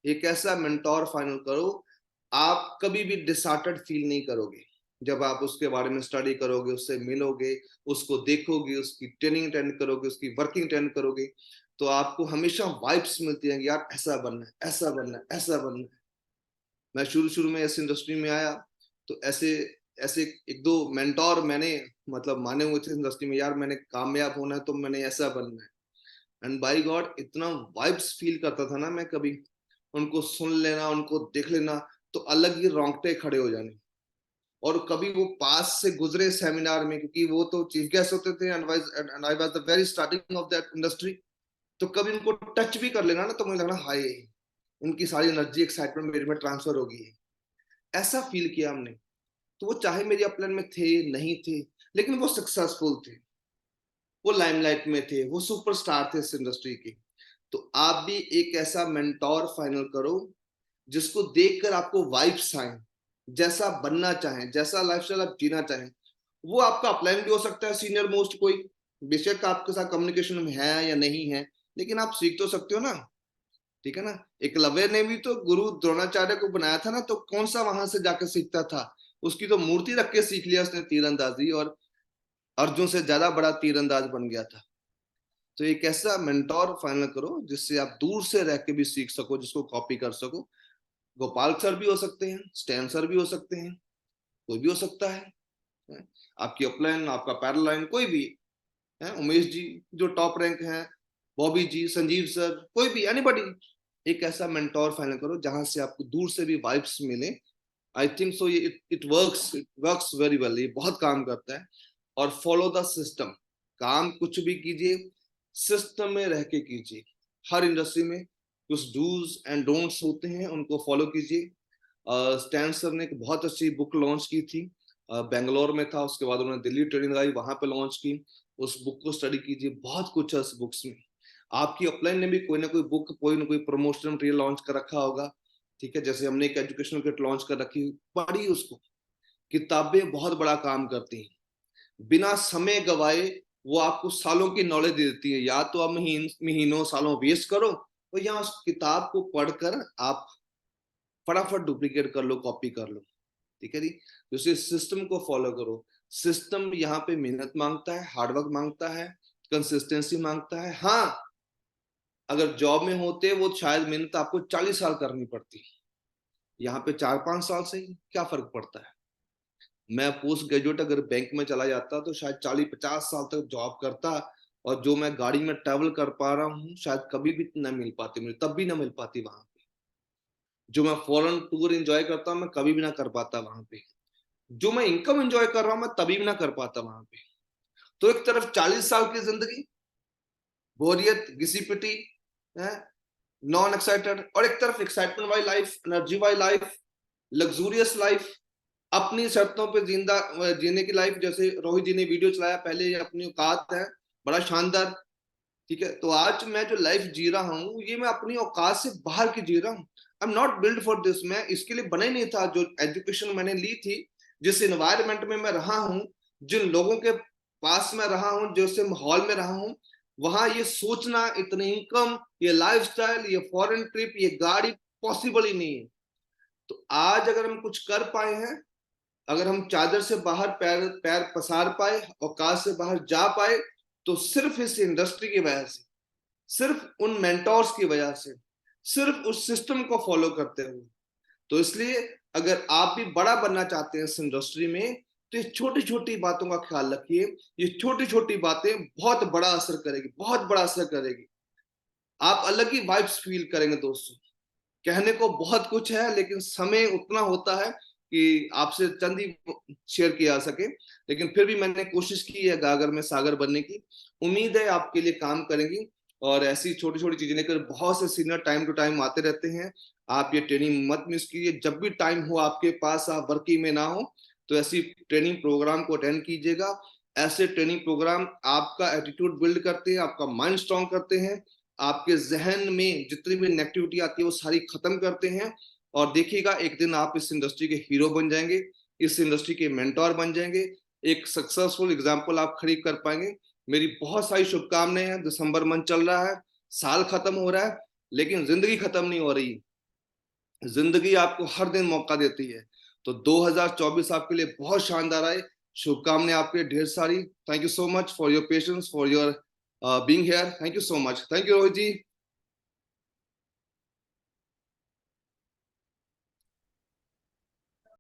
एक ऐसा मेंटोर फाइनल करो। आप कभी भी डिसहार्टेड फील नहीं करोगे जब आप उसके बारे में स्टडी करोगे, उससे मिलोगे, उसको देखोगे, उसकी ट्रेनिंग अटेंड करोगे, उसकी वर्किंग अटेंड करोगे, तो आपको हमेशा वाइब्स मिलती हैं, यार ऐसा बनना है, ऐसा बनना है, ऐसा बनना है। मैं शुरू शुरू में इस इंडस्ट्री में आया तो ऐसे ऐसे 1-2 मेंटोर मैंने मतलब माने हुए थे इंडस्ट्री में, यार मैंने कामयाब होना है तो मैंने ऐसा बनना है। एंड बाय गॉड इतना वाइब्स फील करता था ना मैं, कभी उनको सुन लेना, उनको देख लेना, तो अलग ही रोंगटे खड़े हो जाने। और कभी वो पास से गुजरे सेमिनार में, क्योंकि वो तो चीफ गेस्ट होते थे and I was the very starting of that industry, तो कभी उनको टच भी कर लेना ना तो मुझे लगना हाय, उनकी सारी एनर्जी एक्साइटमेंट मेरे में ट्रांसफर हो गई है, ऐसा फील किया हमने। तो वो चाहे मेरी अपलाइन में थे नहीं थे, लेकिन वो सक्सेसफुल थे, वो लाइमलाइट में थे, वो सुपरस्टार थे इस इंडस्ट्री के। तो आप भी एक ऐसा मेंटोर फाइनल करो जिसको देखकर आपको वाइब्स आए, जैसा बनना चाहें, जैसा लाइफस्टाइल आप जीना चाहें। वो आपका अपलाइन भी हो सकता है, सीनियर मोस्ट कोई, बेशक आपके साथ कम्युनिकेशन में है या नहीं है, लेकिन आप सीख तो सकते हो ना, ठीक है ना। एकलव्य ने भी तो गुरु द्रोणाचार्य को बनाया था ना, तो कौन सा वहां से जाकर सीखता था? उसकी तो मूर्ति रख के सीख लिया उसने तीरंदाजी, और अर्जुन से ज्यादा बड़ा तीरंदाज बन गया था। तो एक ऐसा मेंटोर फाइनल करो जिससे आप दूर से रह के भी सीख सको, जिसको कॉपी कर सको। गोपाल सर भी हो सकते हैं, स्टैन सर भी हो सकते हैं, कोई भी हो सकता है? आपकी अपलाइन, आपका पैरालाइन, कोई भी है, उमेश जी जो टॉप रैंक है, बॉबी जी, संजीव सर, कोई भी, एनीबॉडी। एक ऐसा मेंटोर फाइनल करो जहां से आपको दूर से भी वाइब्स मिले। आई थिंक सो ये इट वर्क्स वेरी वेल, ये बहुत काम करता है। और फॉलो द सिस्टम, काम कुछ भी कीजिए सिस्टम में रह के कीजिए। हर इंडस्ट्री में कुछ डूज एंड डोंट्स होते हैं, उनको फॉलो कीजिए। स्टैन सर ने एक बहुत अच्छी बुक लॉन्च की थी, बेंगलोर में था, उसके बाद उन्होंने दिल्ली ट्रेनिंग लगाई, वहां पे लॉन्च की, उस बुक को स्टडी कीजिए, बहुत कुछ है उस बुक्स में। आपकी अपलाइन ने भी कोई ना कोई बुक, कोई ना कोई प्रमोशनल मटेरियल लॉन्च कर रखा होगा, ठीक है। जैसे हमने एक एजुकेशनल किट लॉन्च कर रखी, पढ़िए उसको। किताबें बहुत बड़ा काम करती हैं, बिना समय गवाए वो आपको सालों की नॉलेज दे देती है। या तो आप महीनों सालों वेस्ट करो, और या उस किताब को पढ़कर आप फटाफट डुप्लीकेट कर लो, कॉपी कर लो, ठीक है जी। तो इस सिस्टम को फॉलो करो। सिस्टम यहाँ पे मेहनत मांगता है, हार्डवर्क मांगता है, कंसिस्टेंसी मांगता है। हाँ, अगर जॉब में होते वो शायद मेहनत आपको 40 साल करनी पड़ती, यहाँ पे 4-5 साल से ही क्या फर्क पड़ता है। मैं पोस्ट ग्रेजुएट अगर बैंक में चला जाता तो शायद 40-50 साल तक जॉब करता, और जो मैं गाड़ी में ट्रैवल कर पा रहा हूँ शायद कभी भी ना मिल पाती, मुझे तब भी ना मिल पाती वहां पे। जो मैं फॉरेन टूर एंजॉय करता हूँ मैं कभी भी ना कर पाता वहां पे। जो मैं इनकम एंजॉय कर रहा हूँ मैं तभी भी ना कर पाता वहां पे। तो एक तरफ 40 साल की जिंदगी, बोरियत, घिसी-पिटी है, नॉन एक्साइटेड, और एक तरफ एक्साइटमेंट वाली लाइफ, एनर्जी वाली लाइफ, लग्जूरियस लाइफ, अपनी शर्तों पे जिंदा जीने की लाइफ। जैसे रोहित जी ने वीडियो चलाया पहले, ये अपनी औकात है, बड़ा शानदार, ठीक है। तो आज मैं जो लाइफ जी रहा हूँ ये मैं अपनी औकात से बाहर की जी रहा हूँ। I am not build for this, मैं इसके लिए बना ही नहीं था। जो एजुकेशन मैंने ली थी, जिस एनवायरमेंट में मैं रहा हूँ, जिन लोगों के पास में रहा हूँ, जैसे माहौल में रहा हूँ, वहां ये सोचना, इतनी इनकम, ये लाइफस्टाइल, ये फॉरेन ट्रिप, ये गाड़ी पॉसिबल ही नहीं है। तो आज अगर हम कुछ कर पाए हैं, अगर हम चादर से बाहर पैर पैर पसार पाए, औकात से बाहर जा पाए, तो सिर्फ इस इंडस्ट्री की वजह से, सिर्फ उन मेंटोर्स की वजह से, सिर्फ उस सिस्टम को फॉलो करते हुए। तो इसलिए अगर आप भी बड़ा बनना चाहते हैं इस इंडस्ट्री में, तो ये छोटी छोटी बातों का ख्याल रखिए। ये छोटी छोटी बातें बहुत बड़ा असर करेगी, बहुत बड़ा असर करेगी। आप अलग ही वाइब्स फील करेंगे दोस्तों। कहने को बहुत कुछ है, लेकिन समय उतना होता है कि आपसे चंद ही शेयर किया जा सके। लेकिन फिर भी मैंने कोशिश की है गागर में सागर बनने की। उम्मीद है आपके लिए काम करेंगी, और ऐसी छोटी छोटी चीजें लेकर बहुत से सीनियर टाइम टू टाइम आते रहते हैं। आप ये ट्रेनिंग मत मिस कीजिए। जब भी टाइम हो आपके पास, आप वर्किंग में ना हो, तो ऐसी ट्रेनिंग प्रोग्राम को अटेंड कीजिएगा। ऐसे ट्रेनिंग प्रोग्राम आपका एटीट्यूड बिल्ड करते हैं, आपका माइंड स्ट्रॉन्ग करते हैं, आपके जहन में जितनी भी नेगेटिविटी आती है वो सारी खत्म करते हैं। और देखिएगा एक दिन आप इस इंडस्ट्री के हीरो बन जाएंगे, इस इंडस्ट्री के मेंटोर बन जाएंगे, एक सक्सेसफुल एग्जाम्पल आप खड़ी कर पाएंगे। मेरी बहुत सारी शुभकामनाएं हैं। दिसंबर मंथ चल रहा है, साल खत्म हो रहा है, लेकिन जिंदगी खत्म नहीं हो रही। जिंदगी आपको हर दिन मौका देती है। तो 2024 आपके लिए बहुत शानदार आए। शुभकामनाएं आपके ढेर सारी। Thank you so much for your patience, for your being here. Thank you so much. Thank you Rohit ji.